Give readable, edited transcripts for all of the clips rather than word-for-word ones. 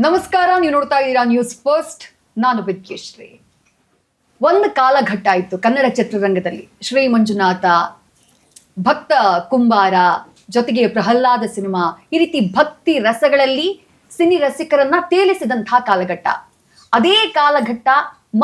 ನಮಸ್ಕಾರ, ನೀವು ನೋಡ್ತಾ ಇದ್ದೀರಾ ನ್ಯೂಸ್ ಫಸ್ಟ್. ನಾನು ವಿದ್ಯಶ್ರೀ. ಒಂದು ಕಾಲಘಟ್ಟ ಇತ್ತು ಕನ್ನಡ ಚಿತ್ರರಂಗದಲ್ಲಿ. ಶ್ರೀ ಮಂಜುನಾಥ, ಭಕ್ತ ಕುಂಬಾರ, ಜೊತೆಗೆ ಪ್ರಹ್ಲಾದ ಸಿನಿಮಾ, ಈ ರೀತಿ ಭಕ್ತಿ ರಸಗಳಲ್ಲಿ ಸಿನಿ ರಸಿಕರನ್ನ ತೇಲಿಸಿದಂತಹ ಕಾಲಘಟ್ಟ. ಅದೇ ಕಾಲಘಟ್ಟ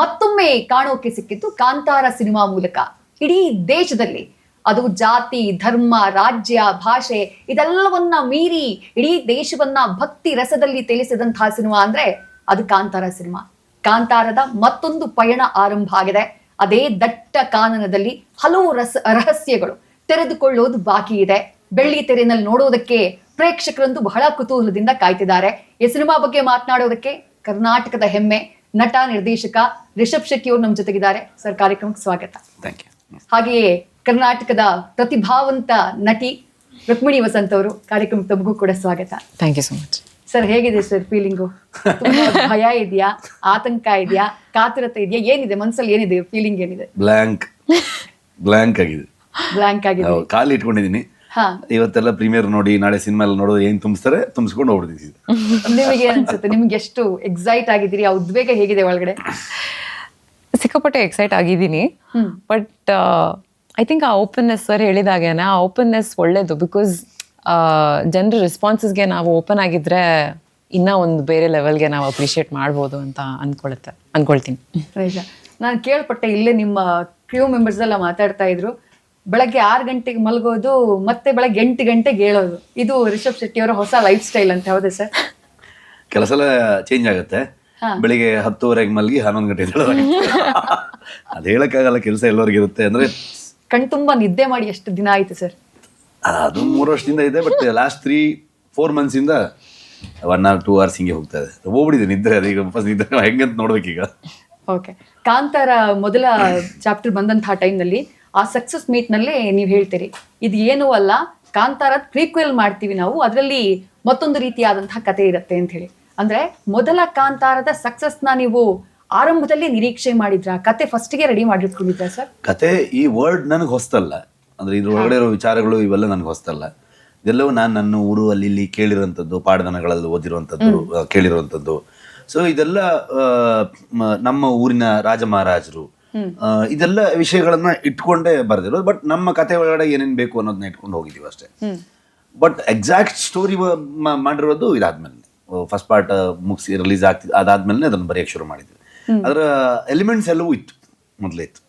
ಮತ್ತೊಮ್ಮೆ ಕಾಣೋಕೆ ಸಿಕ್ಕಿತ್ತು ಕಾಂತಾರ ಸಿನಿಮಾ ಮೂಲಕ. ಇಡೀ ದೇಶದಲ್ಲಿ ಅದು ಜಾತಿ, ಧರ್ಮ, ರಾಜ್ಯ, ಭಾಷೆ ಇದೆಲ್ಲವನ್ನ ಮೀರಿ ಇಡೀ ದೇಶವನ್ನ ಭಕ್ತಿ ರಸದಲ್ಲಿ ತೇಲಿಸಿದಂತಹ ಸಿನಿಮಾ ಅಂದ್ರೆ ಅದು ಕಾಂತಾರ ಸಿನಿಮಾ. ಕಾಂತಾರದ ಮತ್ತೊಂದು ಪಯಣ ಆರಂಭ ಆಗಿದೆ. ಅದೇ ದಟ್ಟ ಕಾನನದಲ್ಲಿ ಹಲವು ರಹಸ್ಯಗಳು ತೆರೆದುಕೊಳ್ಳೋದು ಬಾಕಿ ಇದೆ. ಬೆಳ್ಳಿ ತೆರೆನಲ್ಲಿ ನೋಡೋದಕ್ಕೆ ಪ್ರೇಕ್ಷಕರಂತೂ ಬಹಳ ಕುತೂಹಲದಿಂದ ಕಾಯ್ತಿದ್ದಾರೆ. ಈ ಸಿನಿಮಾ ಬಗ್ಗೆ ಮಾತನಾಡೋದಕ್ಕೆ ಕರ್ನಾಟಕದ ಹೆಮ್ಮೆ ನಟ ನಿರ್ದೇಶಕ ರಿಷಬ್ ಶೆಟ್ಟಿ ಅವರು ನಮ್ಮ ಜೊತೆಗಿದ್ದಾರೆ. ಸರ್, ಕಾರ್ಯಕ್ರಮಕ್ಕೆ ಸ್ವಾಗತ. ಹಾಗೆಯೇ ಕರ್ನಾಟಕದ ಪ್ರತಿಭಾವಂತ ನಟಿ ರುಕ್ಮಿಣಿ ವಸಂತ್ ಅವರು ಕಾರ್ಯಕ್ರಮಕ್ಕೆ ತಮಗೂ ಕೂಡ ಸ್ವಾಗತ. Thank you so much. Sir, ಹೇಗಿದೆ ಸರ್ ಫೀಲಿಂಗು? ಭಯ ಇದೆಯಾ, ಆತಂಕ ಇದೆಯಾ, ಕಾತುರತೆ ಇದೆಯಾ, ಏನಿದೆ ಮನಸ್ಸಲ್ಲಿ, ಏನಿದೆ ಫೀಲಿಂಗ್, ಏನಿದೆ? ಬ್ಲ್ಯಾಂಕ್ ಆಗಿದೆ. ಬ್ಲ್ಯಾಂಕ್ ಆಗಿದೆ. ಖಾಲಿ ಇಟ್ಕೊಂಡಿದೀನಿ. ಇವತ್ತೆಲ್ಲ ಪ್ರೀಮಿಯರ್ ನೋಡಿ, ನಾಳೆ ಸಿನಿಮಾ ಎಲ್ಲ ನೋಡೋದು, ಏನ್ ತುಂಬಿಸ್ತಾರೆ ತುಂಬಿಸ್ಕೊಂಡು ಹೋಗ್ಬಿಡ್ತೀವಿ. ನಿಮಗೆ ಏನ್ ಅನ್ಸುತ್ತೆ? ನಿಮ್ಗೆ ಎಷ್ಟು ಎಕ್ಸೈಟ್ ಆಗಿದ್ದೀರಿ? ಆ ಉದ್ವೇಗ ಹೇಗಿದೆ ಒಳಗಡೆ? ಸಿಕ್ಕಾಪಟ್ಟೆ ಎಕ್ಸೈಟ್ ಆಗಿದ್ದೀನಿ. ಬಟ್ ಐ ಥಿಂಕ್ ಆ ಓಪನ್ನೆಸ್, ಸರ್ ಹೇಳಿದಾಗೇನೆ ಆ ಓಪನ್ನೆಸ್ ಒಳ್ಳೇದು. ಬಿಕಾಸ್ ಜನರ ರೆಸ್ಪಾನ್ಸಸ್ಗೆ ನಾವು ಓಪನ್ ಆಗಿದ್ರೆ ಇನ್ನೂ ಒಂದು ಬೇರೆ ಲೆವೆಲ್ಗೆ ನಾವು ಅಪ್ರಿಷಿಯೇಟ್ ಮಾಡ್ಬೋದು ಅಂತ ಅನ್ಕೊಳ್ತೀನಿ. ನಿಜ. ನಾನು ಕೇಳ್ಪಟ್ಟೆ, ಇಲ್ಲೇ ನಿಮ್ಮ ಕ್ರೂ ಮೆಂಬರ್ಸ್ ಎಲ್ಲ ಮಾತಾಡ್ತಾ ಇದ್ರು, ಬೆಳಗ್ಗೆ 6 ಗಂಟೆಗೆ ಮಲಗೋದು, ಮತ್ತೆ ಬೆಳಗ್ಗೆ 8 ಗಂಟೆಗೆ ಹೇಳೋದು. ಇದು ರಿಷಬ್ ಶೆಟ್ಟಿ ಅವರ ಹೊಸ ಲೈಫ್ ಸ್ಟೈಲ್ ಅಂತ. ಹೌದಾ ಸರ್? ಕೆಲಸ ಎಲ್ಲ ಚೇಂಜ್ ಆಗುತ್ತೆ. ಬೆಳಿಗ್ಗೆ 10:30 ಮಲಗಿ 11 ಗಂಟೆ ಅದ್ ಹೇಳಕ್ಕಾಗಲ್ಲ. ಕೆಲಸ ಎಲ್ಲರಿಗೂ ಇರುತ್ತೆ. ಅಂದ್ರೆ ಕಣ್ತುಂಬಾ ನಿದ್ದೆ ಮಾಡಿ ಎಷ್ಟು ದಿನ ಆಯ್ತು ಸರ್? ಅದು 3 ವರ್ಷದಿಂದ ಇದೆ. ಬಟ್ ಲಾಸ್ಟ್ 3-4 ಮಂತ್ಸ್ ಇಂದ 1 or 2 hours ಹಿಂಗೆ ಹೋಗ್ತಾ ಇದೆ. ಹೋಗ್ಬಿಟ್ಟಿದೆ ನಿದ್ರೆ. ಅದೀಗ ವಾಪಸ್ ನಿದ್ರೆ ಹೆಂಗಂತ ನೋಡ್ಬೇಕೀಗ. ಓಕೆ. ಕಾಂತಾರ ಮೊದಲ ಚಾಪ್ಟರ್ ಬಂದಂತಹ ಟೈಮ್ನಲ್ಲಿ, ಆ ಸಕ್ಸಸ್ ಮೀಟ್ ನಲ್ಲೇ ನೀವು ಹೇಳ್ತೀರಿ, ಇದು ಏನೂ ಅಲ್ಲ, ಕಾಂತಾರ ಪ್ರೀಕ್ವೆಲ್ ಮಾಡ್ತೀವಿ ನಾವು, ಅದರಲ್ಲಿ ಮತ್ತೊಂದು ರೀತಿಯಾದಂತಹ ಕತೆ ಇರುತ್ತೆ ಅಂತ ಹೇಳಿ. ಅಂದ್ರೆ ಮೊದಲ ಕಾಂತಾರದ ಸಕ್ಸಸ್ನ ನೀವು ಆರಂಭದಲ್ಲಿ ನಿರೀಕ್ಷೆ ಮಾಡಿದ್ರ? ಕತೆ ಫಸ್ಟ್ಗೆ ರೆಡಿ ಮಾಡಿಟ್ಕೊಂಡಿದ್ರ ಸರ್? ಕತೆ ಈ ವರ್ಡ್ ನನಗೆ ಹೊಸ್ತಲ್ಲ. ಅಂದ್ರೆ ಇದ್ರ ಒಳಗಡೆ ಇರೋ ವಿಚಾರಗಳು ಇವೆಲ್ಲ ನನಗೆ ಹೊಸ್ತಲ್ಲ. ಇದೆಲ್ಲವೂ ನಾನು ನನ್ನ ಊರು ಅಲ್ಲಿ ಇಲ್ಲಿ ಕೇಳಿರುವಂಥದ್ದು, ಪಾಠದನಗಳಲ್ಲಿ ಓದಿರುವಂಥದ್ದು, ಕೇಳಿರುವಂಥದ್ದು. ಸೊ ಇದೆಲ್ಲ ನಮ್ಮ ಊರಿನ ರಾಜ ಮಹಾರಾಜರು, ಇದೆಲ್ಲ ವಿಷಯಗಳನ್ನ ಇಟ್ಕೊಂಡೇ ಬರ್ದಿರೋದು. ಬಟ್ ನಮ್ಮ ಕತೆ ಒಳಗಡೆ ಏನೇನು ಬೇಕು ಅನ್ನೋದನ್ನ ಇಟ್ಕೊಂಡು ಹೋಗಿದ್ದೀವಿ ಅಷ್ಟೇ. ಬಟ್ ಎಕ್ಸಾಕ್ಟ್ ಸ್ಟೋರಿ ಮಾಡಿರೋದು ಇದಾದ್ಮೇಲೆ, ಫಸ್ಟ್ ಪಾರ್ಟ್ ಮುಗಿಸಿ ರಿಲೀಸ್ ಆಗ್ತಿದ್ದು ಅದಾದ್ಮೇಲೆ ಅದನ್ನು ಬರೆಯಕ್ಕೆ ಶುರು ಮಾಡಿದ್ವಿ. ಅದರ ಎಲಿಮೆಂಟ್ಸ್ ಎಲ್ಲವೂ ಇತ್ತು, ಮೊದಲೇ ಇತ್ತು.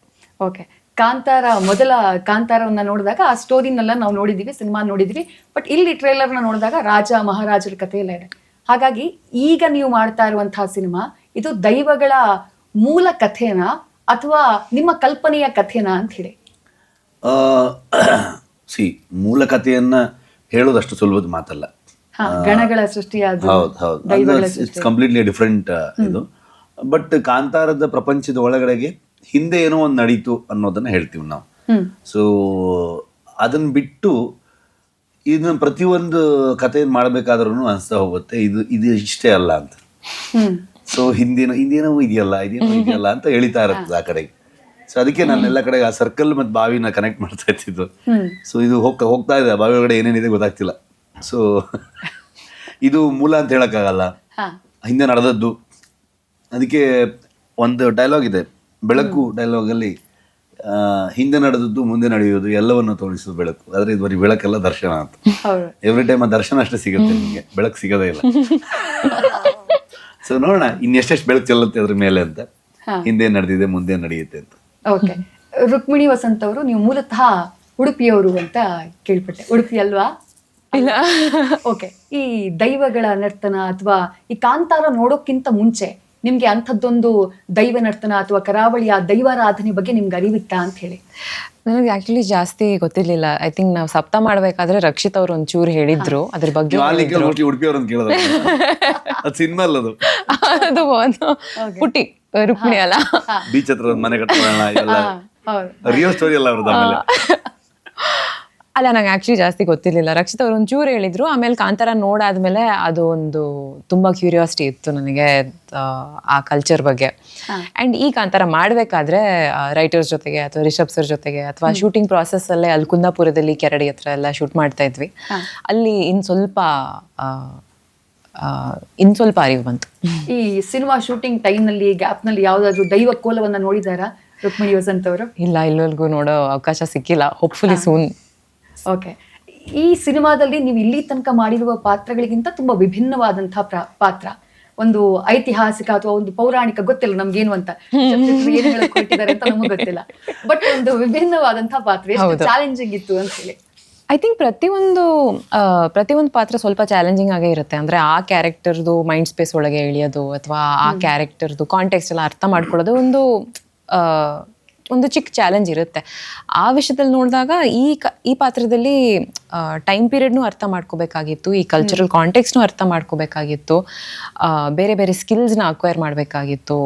ಓಕೆ. ಕಾಂತಾರ ಮೊದಲ ಕಾಂತಾರವನ್ನ ನೋಡಿದಾಗ ಆ ಸ್ಟೋರಿನೆಲ್ಲ ನಾವು ನೋಡಿದೀವಿ, ಸಿನಿಮಾ ನೋಡಿದ್ವಿ. ಬಟ್ ಇಲ್ಲಿ ಟ್ರೇಲರ್ನ ನೋಡಿದಾಗ ರಾಜ ಮಹಾರಾಜರ ಕಥೆ ಎಲ್ಲ ಇದೆ. ಹಾಗಾಗಿ ಈಗ ನೀವು ಮಾಡ್ತಾ ಇರುವಂತಹ ಸಿನಿಮಾ ಇದು ದೈವಗಳ ಮೂಲ ಕಥೆನಾ ಅಥವಾ ನಿಮ್ಮ ಕಲ್ಪನೆಯ ಕಥೆನಾ ಅಂತ ಹೇಳಿ? ಮೂಲ ಕಥೆಯನ್ನ ಹೇಳೋದಷ್ಟು ಸುಲಭದ ಮಾತಲ್ಲ. ಗಣಗಳ ಸೃಷ್ಟಿಯಾದ ಇಟ್ಸ್ ಕಂಪ್ಲೀಟ್ಲಿ ಡಿಫ್ರೆಂಟ್ ಇದು. ಬಟ್ ಕಾಂತಾರದ ಪ್ರಪಂಚದ ಒಳಗಡೆಗೆ ಹಿಂದೆ ಏನೋ ಒಂದು ನಡೀತು ಅನ್ನೋದನ್ನ ಹೇಳ್ತೀವಿ ನಾವು. ಸೊ ಅದನ್ನ ಬಿಟ್ಟು ಇದನ್ನ ಪ್ರತಿಯೊಂದು ಕಥೆ ಮಾಡ್ಬೇಕಾದ್ರೂ ಅನ್ಸ್ತಾ ಹೋಗುತ್ತೆ, ಇದು ಇಷ್ಟೇ ಅಲ್ಲ ಅಂತ. ಸೊ ಹಿಂದೇನೋ ಇದೆಯಲ್ಲ ಅಂತ ಎಳಿತಾ ಇರುತ್ತೆ ಆ ಕಡೆಗೆ. ಸೊ ಅದಕ್ಕೆ ನಾನು ಎಲ್ಲ ಕಡೆಗೆ ಆ ಸರ್ಕಲ್ ಮತ್ತು ಬಾವಿನ ಕನೆಕ್ಟ್ ಮಾಡ್ತಾ ಇರ್ತಿದ್ದು. ಸೊ ಇದು ಹೋಗ್ತಾ ಇದೆ, ಬಾವಿ ಒಳಗಡೆ ಏನೇನಿದೆ ಗೊತ್ತಾಗ್ತಿಲ್ಲ. ಸೊ ಇದು ಮೂಲ ಅಂತ ಹೇಳಕ್ಕಾಗಲ್ಲ, ಹಿಂದೆ ನಡೆದದ್ದು. ಅದಕ್ಕೆ ಒಂದು ಡೈಲಾಗ್ ಇದೆ, ಬೆಳಕು ಡೈಲಾಗಲ್ಲಿ, ಹಿಂದೆ ನಡೆದದ್ದು ಮುಂದೆ ನಡೆಯೋದು ಎಲ್ಲವನ್ನು ತೋರಿಸೋದು ಬೆಳಕು. ಆದ್ರೆ ಇದು ಬರೀ ಬೆಳಕೆಲ್ಲ ದರ್ಶನ ಅಂತ. ಎವ್ರಿ ಟೈಮ್ ಆ ದರ್ಶನ ಅಷ್ಟೇ ಸಿಗುತ್ತೆ ನಿಮಗೆ, ಬೆಳಕು ಸಿಗೋದೇ ಇಲ್ಲ. ಸೊ ನೋಡೋಣ ಇನ್ನೆಷ್ಟೆಷ್ಟು ಬೆಳಕು ಚೆಲ್ಲುತ್ತೆ ಅದ್ರ ಮೇಲೆ ಅಂತ, ಹಿಂದೆ ನಡೆದಿದೆ ಮುಂದೆ ನಡೆಯುತ್ತೆ ಅಂತ. ಓಕೆ. ರುಕ್ಮಿಣಿ ವಸಂತ್ ಅವರು, ನೀವು ಮೂಲತಃ ಉಡುಪಿಯವರು ಅಂತ ಕೇಳ್ಪಟ್ಟೆ. ಉಡುಪಿ ಅಲ್ವಾ? ಇಲ್ಲ. ಓಕೆ. ಈ ದೈವಗಳ ನರ್ತನ ಅಥವಾ ಈ ಕಾಂತಾರ ನೋಡೋಕ್ಕಿಂತ ಮುಂಚೆ ನಿಮ್ಗೆ ಅಂಥದ್ದೊಂದು ದೈವ ನರ್ತನ ಅಥವಾ ಕರಾವಳಿಯ ದೈವಾರಾಧನೆ ಬಗ್ಗೆ ನಿಮ್ಗೆ ಅರಿವಿತ್ತಾ ಅಂತ ಹೇಳಿ? ನನಗೆ ಆಕ್ಚುಲಿ ಜಾಸ್ತಿ ಗೊತ್ತಿರ್ಲಿಲ್ಲ. ಐ ಥಿಂಕ್ ನಾವು ಸಪ್ತ ಮಾಡ್ಬೇಕಾದ್ರೆ ರಕ್ಷಿತ್ ಅವ್ರು ಒಂಚೂರು ಹೇಳಿದ್ರು ಅದ್ರ ಬಗ್ಗೆ. ಅದು ಪುಟ್ಟಿ ರುಕ್ಮಿಣಿ ಅಲ್ಲ, ಬೀಚ್ ಹತ್ರ ಮನೆ ಕಟ್ಟೋಣ, ರಿಯಲ್ ಸ್ಟೋರಿ ಅಲ್ಲ ಅವ್ರದ್ದು. ಅಲ್ಲ, ನಂಗೆ ಆಕ್ಚುಲಿ ಜಾಸ್ತಿ ಗೊತ್ತಿರ್ಲಿಲ್ಲ. ರಕ್ಷಿತ್ ಅವ್ರು ಒಂಚೂರು ಹೇಳಿದ್ರು. ಆಮೇಲೆ ಕಾಂತಾರ ನೋಡಾದ್ಮೇಲೆ ಅದು ಒಂದು ತುಂಬಾ ಕ್ಯೂರಿಯಾಸಿಟಿ ಇತ್ತು ನನಗೆ ಆ ಕಲ್ಚರ್ ಬಗ್ಗೆ. ಅಂಡ್ ಈ ಕಾಂತಾರ ಮಾಡ್ಬೇಕಾದ್ರೆ ರೈಟರ್ಸ್ ಜೊತೆಗೆ ಅಥವಾ ರಿಷಬ್ ಸರ್ ಜೊತೆಗೆ ಅಥವಾ ಶೂಟಿಂಗ್ ಪ್ರಾಸೆಸ್ ಅಲ್ಲೇ ಅಲ್ಲಿ ಕುಂದಾಪುರದಲ್ಲಿ ಕೆರಡಿ ಹತ್ರ ಎಲ್ಲ ಶೂಟ್ ಮಾಡ್ತಾ ಇದ್ವಿ. ಅಲ್ಲಿ ಇನ್ ಸ್ವಲ್ಪ ಇನ್ನು ಸ್ವಲ್ಪ ಅರಿವು ಬಂತು. ಈ ಸಿನಿಮಾ ಶೂಟಿಂಗ್ ಟೈಮ್ನಲ್ಲಿ ಗ್ಯಾಪ್ನಲ್ಲಿ ಯಾವುದಾದ್ರೂ ದೈವ ಕೋಲವನ್ನ ನೋಡಿದಾರಾ ರುಕ್ಮಿಣಿ ವಸಂತ್ ಅವರು? ಇಲ್ಲ, ಇಲ್ಲಿವರೆಗೂ ನೋಡೋ ಅವಕಾಶ ಸಿಕ್ಕಿಲ್ಲ. Hopefully soon. ಓಕೆ, ಈ ಸಿನಿಮಾದಲ್ಲಿ ನೀವು ಇಲ್ಲಿ ತನಕ ಮಾಡಿರುವ ಪಾತ್ರಗಳಿಗಿಂತ ತುಂಬಾ ವಿಭಿನ್ನವಾದಂತಹ ಪಾತ್ರ, ಒಂದು ಐತಿಹಾಸಿಕ ಅಥವಾ ಒಂದು ಪೌರಾಣಿಕ, ಗೊತ್ತಿಲ್ಲ ನಮ್ಗೇನು ಅಂತ ಏನ್ ಹೇಳಕ್ ಹೊರಟಿದ್ದಾರೆ ಅಂತ ನಮಗೆ ಗೊತ್ತಿಲ್ಲ, ಬಟ್ ಒಂದು ವಿಭಿನ್ನವಾದಂತಹ ಪಾತ್ರ ಎಷ್ಟು ಚಾಲೆಂಜಿಂಗ್ ಇತ್ತು ಅಂತ ಹೇಳಿ. ಐ ಥಿಂಕ್ ಪ್ರತಿಯೊಂದು ಪಾತ್ರ ಸ್ವಲ್ಪ ಚಾಲೆಂಜಿಂಗ್ ಆಗೇ ಇರುತ್ತೆ. ಅಂದರೆ ಆ ಕ್ಯಾರೆಕ್ಟರ್ದು ಮೈಂಡ್ ಸ್ಪೇಸ್ ಒಳಗೆ ಇಳಿಯೋದು ಅಥವಾ ಆ ಕ್ಯಾರೆಕ್ಟರ್ದು ಕಾಂಟೆಕ್ಸ್ಟ್ ಎಲ್ಲ ಅರ್ಥ ಮಾಡ್ಕೊಳ್ಳೋದು ಒಂದು ಚಿಕ್ಕ ಚಾಲೆಂಜ್ ಇರುತ್ತೆ. ಆ ವಿಷಯದಲ್ಲಿ ನೋಡಿದಾಗ ಈ ಪಾತ್ರದಲ್ಲಿ ಟೈಮ್ ಪೀರಿಯಡ್ನು ಅರ್ಥ ಮಾಡ್ಕೋಬೇಕಾಗಿತ್ತು, ಈ ಕಲ್ಚರಲ್ ಕಾಂಟೆಕ್ಸ್ನು ಅರ್ಥ ಮಾಡ್ಕೋಬೇಕಾಗಿತ್ತು, ಬೇರೆ ಬೇರೆ ಸ್ಕಿಲ್ಸ್ನ ಅಕ್ವೈರ್ ಮಾಡಬೇಕಾಗಿತ್ತು.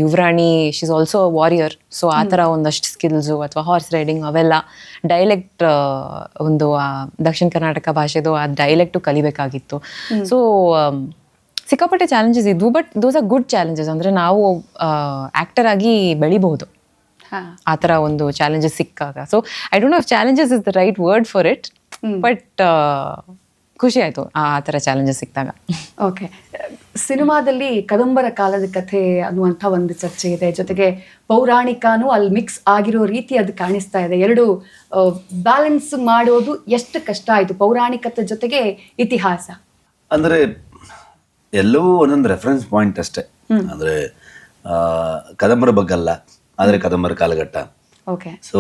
ಯುವರಾಣಿ she is also warrior, so ಆ ಥರ ಒಂದಷ್ಟು ಸ್ಕಿಲ್ಸು ಅಥವಾ ಹಾರ್ಸ್ ರೈಡಿಂಗ್ ಅವೆಲ್ಲ, ಡೈಲೆಕ್ಟ್ ಒಂದು ದಕ್ಷಿಣ ಕರ್ನಾಟಕ ಭಾಷೆದು ಆ ಡೈಲೆಕ್ಟು ಕಲಿಬೇಕಾಗಿತ್ತು. ಸೊ ಸಿಕ್ಕಾಪಟ್ಟೆ ಚಾಲೆಂಜಸ್ ಇದ್ವು, but those are good challenges. ಅಂದರೆ ನಾವು ಆ್ಯಕ್ಟರ್ ಆಗಿ ಬೆಳಿಬಹುದು ಆ ಥರ ಒಂದು ಚಾಲೆಂಜಸ್ ಸಿಕ್ಕಾಗ. So I don't know if challenges is the right word for it, but ಖುಷಿ ಆಯಿತು ಆ ಥರ ಚಾಲೆಂಜಸ್ ಸಿಕ್ಕಿದಾಗ. ಓಕೆ, ಸಿನಿಮಾದಲ್ಲಿ ಕದಂಬರ ಕಾಲದ ಕಥೆ ಅನ್ನುವಂಥ ಒಂದು ಚರ್ಚೆ ಇದೆ, ಜೊತೆಗೆ ಪೌರಾಣಿಕನೂ ಅಲ್ಲಿ ಮಿಕ್ಸ್ ಆಗಿರೋ ರೀತಿ ಅದು ಕಾಣಿಸ್ತಾ ಇದೆ. ಎರಡು ಬ್ಯಾಲೆನ್ಸ್ ಮಾಡೋದು ಎಷ್ಟು ಕಷ್ಟ ಆಯಿತು, ಪೌರಾಣಿಕತೆ ಜೊತೆಗೆ ಇತಿಹಾಸ? ಅಂದರೆ ಎಲ್ಲವೂ ಒಂದೊಂದು ರೆಫರೆನ್ಸ್ ಪಾಯಿಂಟ್ ಅಷ್ಟೇ. ಅಂದರೆ ಕದಂಬರ ಬಗ್ಗಲ್ಲ, ಆದರೆ ಕದಂಬರ ಕಾಲಘಟ್ಟ. ಓಕೆ, ಸೊ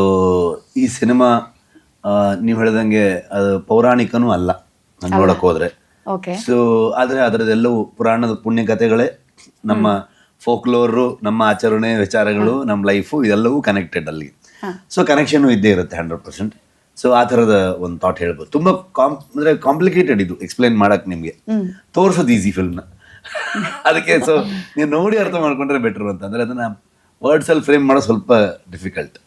ಈ ಸಿನಿಮಾ ನೀವು ಹೇಳ್ದಂಗೆ ಅದು ಪೌರಾಣಿಕನೂ ಅಲ್ಲ ನೋಡಕ್ ಹೋದ್ರೆ. ಓಕೆ, ಸೊ ಆದರೆ ಅದರದೆಲ್ಲವೂ ಪುರಾಣದ ಪುಣ್ಯ ಕಥೆಗಳೇ, ನಮ್ಮ ಫೋಕ್ಲೋರು, ನಮ್ಮ ಆಚರಣೆ ವಿಚಾರಗಳು, ನಮ್ಮ ಲೈಫು, ಇದೆಲ್ಲವೂ ಕನೆಕ್ಟೆಡ್ ಅಲ್ಲಿ. ಸೊ ಕನೆಕ್ಷನ್ ಇದ್ದೇ ಇರುತ್ತೆ 100%. ಸೊ ಆ ಥರದ ಒಂದು ಥಾಟ್ ಹೇಳ್ಬೋದು. ತುಂಬ ಅಂದರೆ ಕಾಂಪ್ಲಿಕೇಟೆಡ್ ಇದು ಎಕ್ಸ್ಪ್ಲೈನ್ ಮಾಡಕ್, ನಿಮಗೆ ತೋರಿಸೋದು ಈಸಿ ಫಿಲ್ಮ್ನ. ಅದಕ್ಕೆ ಸೊ ನೀವು ನೋಡಿ ಅರ್ಥ ಮಾಡ್ಕೊಂಡ್ರೆ ಬೆಟರ್ ಅಂತ. ಅಂದರೆ ಅದನ್ನ ವರ್ಡ್ಸ್ ಅಲ್ಲಿ ಫ್ರೇಮ್ ಮಾಡೋ ಸ್ವಲ್ಪ ಡಿಫಿಕಲ್ಟ್.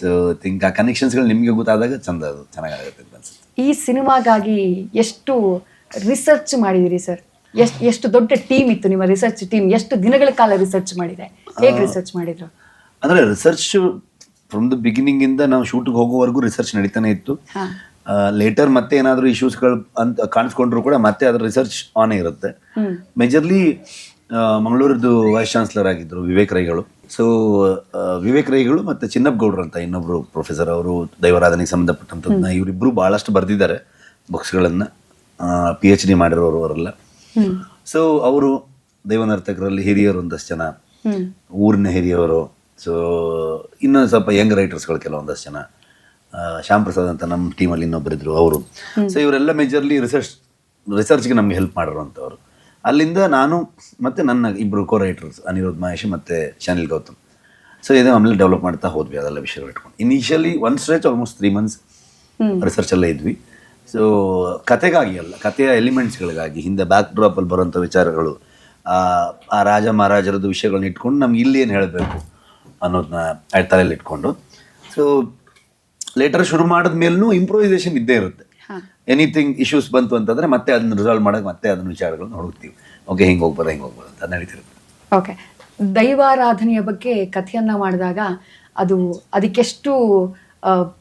ಸೊ ಥಿಂಕ್ ಆ ಕನೆಕ್ಷನ್ಸ್ಗಳು ನಿಮಗೆ ಗೊತ್ತಾದಾಗ ಚಂದ, ಅದು ಚೆನ್ನಾಗಾಗುತ್ತೆ ಅಂತ ಅನ್ಸುತ್ತೆ. ಈ ಸಿನಿಮಾಗಾಗಿ ಎಷ್ಟು ರಿಸರ್ಚ್ ಮಾಡಿದಿರಿ ಸರ್? ಎಷ್ಟು ದೊಡ್ಡ ಟೀಮ್ ಇತ್ತು ನಿಮ್ಮ ರಿಸರ್ಚ್ ಟೀಮ್? ಎಷ್ಟು ದಿನಗಳ ಕಾಲ ರಿಸರ್ಚ್ ಮಾಡಿದೆ? ಹೇಗೆ ರಿಸರ್ಚ್ ಮಾಡಿದ್ರು? ಅಂದರೆ ರಿಸರ್ಚ್ ಫ್ರಮ್ ದ ಬಿಗಿನಿಂಗ್ ಇಂದ ನಾವು ಶೂಟ್ಗೆ ಹೋಗೋವರೆಗೂ ರಿಸರ್ಚ್ ನಡೀತಾನೆ ಇತ್ತು. ಲೇಟರ್ ಮತ್ತೆ ಏನಾದರೂ ಇಶ್ಯೂಸ್ಗಳು ಅಂತ ಕಾಣಿಸ್ಕೊಂಡ್ರು ಕೂಡ ಮತ್ತೆ ಅದರ ರಿಸರ್ಚ್ ಆನ್ ಇರುತ್ತೆ. ಮೇಜರ್ಲಿ ಮಂಗಳೂರದ್ದು ವೈಸ್ ಚಾನ್ಸಲರ್ ಆಗಿದ್ದರು ವಿವೇಕ್ ರೈಗಳು. ಸೊ ವಿವೇಕ್ ರೈಗಳು ಮತ್ತು ಚಿನ್ನಪ್ಪ ಗೌಡ್ರು ಅಂತ ಇನ್ನೊಬ್ರು ಪ್ರೊಫೆಸರ್, ಅವರು ದೈವಾರಾಧನೆಗೆ ಸಂಬಂಧಪಟ್ಟಂಥದ್ದನ್ನ ಇವರಿಬ್ಬರು ಭಾಳಷ್ಟು ಬರೆದಿದ್ದಾರೆ ಬುಕ್ಸ್ಗಳನ್ನು, PhD ಮಾಡಿರೋರು ಅವರೆಲ್ಲ. ಸೊ ಅವರು ದೈವ ನರ್ತಕರಲ್ಲಿ ಹಿರಿಯರು ಒಂದಷ್ಟು ಜನ, ಊರಿನ ಹಿರಿಯವರು. ಸೊ ಇನ್ನೂ ಸ್ವಲ್ಪ ಯಂಗ್ ರೈಟರ್ಸ್ಗಳು ಕೆಲವೊಂದಷ್ಟು ಜನ, ಶ್ಯಾಮ್ ಪ್ರಸಾದ್ ಅಂತ ನಮ್ಮ ಟೀಮಲ್ಲಿ ಇನ್ನೊಬ್ಬರಿದ್ರು ಅವರು. ಸೊ ಇವರೆಲ್ಲ ಮೇಜರ್ಲಿ ರಿಸರ್ಚ್ಗೆ ನಮ್ಗೆ ಹೆಲ್ಪ್ ಮಾಡಿರೋಂಥವ್ರು. ಅಲ್ಲಿಂದ ನಾನು ಮತ್ತು ನನ್ನ ಇಬ್ಬರು ಕೋ ರೈಟರ್ಸ್ ಅನಿರುದ್ಧ ಮಹೇಶ್ ಮತ್ತು ಶನಿಲ್ ಗೌತಮ್. ಸೊ ಇದು ಆಮೇಲೆ ಡೆವಲಪ್ ಮಾಡ್ತಾ ಹೋದ್ವಿ ಅದೆಲ್ಲ ವಿಷಯಗಳು ಇಟ್ಕೊಂಡು. ಇನಿಷಿಯಲಿ ಒಂದು ಸ್ಟ್ರೆಚ್ ಆಲ್ಮೋಸ್ಟ್ 3 months ರಿಸರ್ಚಲ್ಲೇ ಇದ್ವಿ. ಸೊ ಕತೆಗಾಗಿ ಅಲ್ಲ, ಕಥೆಯ ಎಲಿಮೆಂಟ್ಸ್ಗಳಿಗಾಗಿ, ಹಿಂದೆ ಬ್ಯಾಕ್ ಡ್ರಾಪಲ್ಲಿ ಬರೋಂಥ ವಿಚಾರಗಳು, ಆ ರಾಜ ಮಹಾರಾಜರದ್ದು ವಿಷಯಗಳನ್ನ ಇಟ್ಕೊಂಡು ನಮ್ಗೆ ಇಲ್ಲಿ ಏನು ಹೇಳಬೇಕು ಅನ್ನೋದನ್ನ ತಲೆಯಲ್ಲಿ ಇಟ್ಕೊಂಡು. ಸೊ ಲೇಟರ್ ಶುರು ಮಾಡಿದ ಮೇಲೂ ಇಂಪ್ರೂವೈಸೇಷನ್ ಇದ್ದೇ ಇರುತ್ತೆ. ಎನಿಥಿಂಗ್ ಇಶ್ಯೂಸ್ ಬಂತು ಅಂತಂದರೆ ಮತ್ತೆ ಅದನ್ನ ರಿಸಾಲ್ವ್ ಮಾಡೋಕೆ ಮತ್ತೆ ಅದನ್ನ ವಿಚಾರಗಳನ್ನ ಹುಡುಕ್ತೀವಿ. ಓಕೆ, ಹಿಂಗೆ ಹೋಗ್ಬೋದು ಅಂತ ನಡೀತಿರುತ್ತೆ. ಓಕೆ, ದೈವಾರಾಧನೆಯ ಬಗ್ಗೆ ಕಥೆಯನ್ನು ಮಾಡಿದಾಗ ಅದಕ್ಕೆಷ್ಟು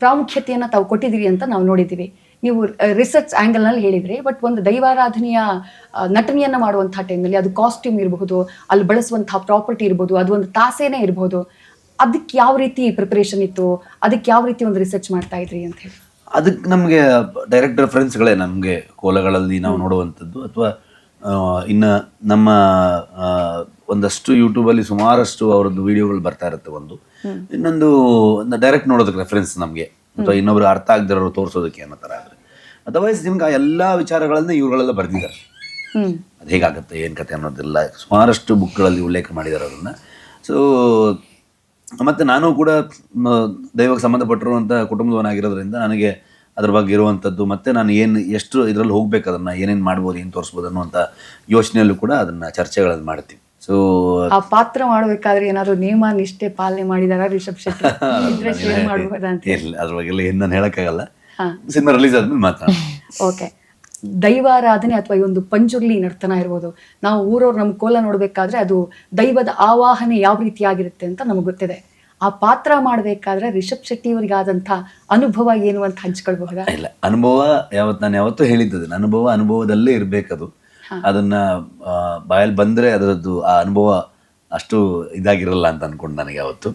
ಪ್ರಾಮುಖ್ಯತೆಯನ್ನು ತಾವು ಕೊಟ್ಟಿದ್ದೀರಿ ಅಂತ ನಾವು ನೋಡಿದ್ದೀವಿ. ನೀವು ರಿಸರ್ಚ್ ಆ್ಯಂಗಲ್ನಲ್ಲಿ ಹೇಳಿದ್ರಿ, ಬಟ್ ಒಂದು ದೈವಾರಾಧನೆಯ ನಟನೆಯನ್ನು ಮಾಡುವಂಥ ಟೈಮಲ್ಲಿ ಅದು ಕಾಸ್ಟ್ಯೂಮ್ ಇರಬಹುದು, ಅಲ್ಲಿ ಬಳಸುವಂತಹ ಪ್ರಾಪರ್ಟಿ ಇರ್ಬೋದು, ಅದು ಒಂದು ತಾಸೇನೇ ಇರ್ಬೋದು, ಅದಕ್ಕೆ ಯಾವ ರೀತಿ ಪ್ರಿಪರೇಷನ್ ಇತ್ತು, ಅದಕ್ಕೆ ಯಾವ ರೀತಿ ಒಂದು ರಿಸರ್ಚ್ ಮಾಡ್ತಾ ಇದ್ರಿ ಅಂತ ಹೇಳಿ? ಅದಕ್ಕೆ ನಮಗೆ ಡೈರೆಕ್ಟ್ ರೆಫರೆನ್ಸ್ಗಳೇ ನಮಗೆ ಕೋಲಗಳಲ್ಲಿ ನಾವು ನೋಡುವಂಥದ್ದು, ಅಥವಾ ಇನ್ನು ನಮ್ಮ ಒಂದಷ್ಟು ಯೂಟ್ಯೂಬಲ್ಲಿ ಸುಮಾರಷ್ಟು ಅವರದ್ದು ವಿಡಿಯೋಗಳು ಬರ್ತಾ ಇರುತ್ತೆ. ಇನ್ನೊಂದು ಡೈರೆಕ್ಟ್ ನೋಡೋದಕ್ಕೆ ರೆಫರೆನ್ಸ್ ನಮಗೆ, ಅಥವಾ ಇನ್ನೊಬ್ರು ಅರ್ಥ ಆಗದಿರೋರು ತೋರಿಸೋದಕ್ಕೆ ಅನ್ನೋ ಥರ ಆದರೆ. ಅದರ್ವೈಸ್ ನಿಮ್ಗೆ ಆ ಎಲ್ಲ ವಿಚಾರಗಳನ್ನ ಇವುಗಳೆಲ್ಲ ಬರೆದಿದ್ದಾರೆ. ಅದು ಹೇಗಾಗುತ್ತೆ, ಏನು ಕತೆ ಅನ್ನೋದೆಲ್ಲ ಸುಮಾರಷ್ಟು ಬುಕ್ಗಳಲ್ಲಿ ಉಲ್ಲೇಖ ಮಾಡಿದ್ದಾರೆ ಅದನ್ನು. ಸೊ ಮತ್ತು ನಾನು ಕೂಡ ದೈವಕ್ಕೆ ಸಂಬಂಧಪಟ್ಟಿರುವಂಥ ಕುಟುಂಬದವನಾಗಿರೋದ್ರಿಂದ ನನಗೆ ಅದ್ರ ಬಗ್ಗೆ ಇರುವಂಥದ್ದು, ಮತ್ತು ನಾನು ಎಷ್ಟು ಇದರಲ್ಲಿ ಹೋಗ್ಬೇಕು, ಅದನ್ನು ಏನೇನು ಮಾಡ್ಬೋದು, ಏನು ತೋರಿಸ್ಬೋದು ಅನ್ನುವಂಥ ಯೋಚನೆಯಲ್ಲೂ ಕೂಡ ಅದನ್ನು ಚರ್ಚೆಗಳನ್ನು ಮಾಡ್ತೀವಿ. ಸೊ ಆ ಪಾತ್ರ ಮಾಡಬೇಕಾದ್ರೆ ಏನಾದ್ರು ನಿಯಮ ನಿಷ್ಠೆ ಪಾಲನೆ ಮಾಡಿದಾರ ರಿಷಬ್ ಶೆಟ್ಟಿ? ಇಲ್ಲ, ಅದ್ರ ಬಗ್ಗೆ ಏನು ನಾನು ಹೇಳೋಕ್ಕಾಗಲ್ಲ, ಸಿನಿಮಾ ರಿಲೀಸ್ ಆದ್ಮೇಲೆ ಮಾತ್ರ. ಓಕೆ, ದೈವಾರಾಧನೆ ಅಥವಾ ಈ ಒಂದು ಪಂಜುರ್ಲಿ ನರ್ತನ ಇರ್ಬೋದು, ನಾವು ಊರವ್ರು ನಮ್ಮ ಕೋಲ ನೋಡ್ಬೇಕಾದ್ರೆ ಅದು ದೈವದ ಆವಾಹನೆ ಯಾವ ರೀತಿ ಆಗಿರುತ್ತೆ ಅಂತ ನಮಗೆ ಗೊತ್ತಿದೆ. ಆ ಪಾತ್ರ ಮಾಡಬೇಕಾದ್ರೆ ರಿಷಬ್ ಶೆಟ್ಟಿ ಅವರಿಗಾದಂಥ ಅನುಭವ ಏನು ಅಂತ ಹಂಚ್ಕೊಳ್ಬಹುದಾ? ಇಲ್ಲ, ಅನುಭವ ನಾನು ಯಾವತ್ತೂ ಹೇಳಿದ್ದದು, ಅನುಭವದಲ್ಲೇ ಇರಬೇಕದು. ಅದನ್ನ ಬಾಯಲ್ಲಿ ಬಂದ್ರೆ ಅದರದ್ದು ಆ ಅನುಭವ ಅಷ್ಟು ಇದಾಗಿರಲ್ಲ ಅಂತ ಅನ್ಕೊಂಡು ನನಗೆ ಅವತ್ತು.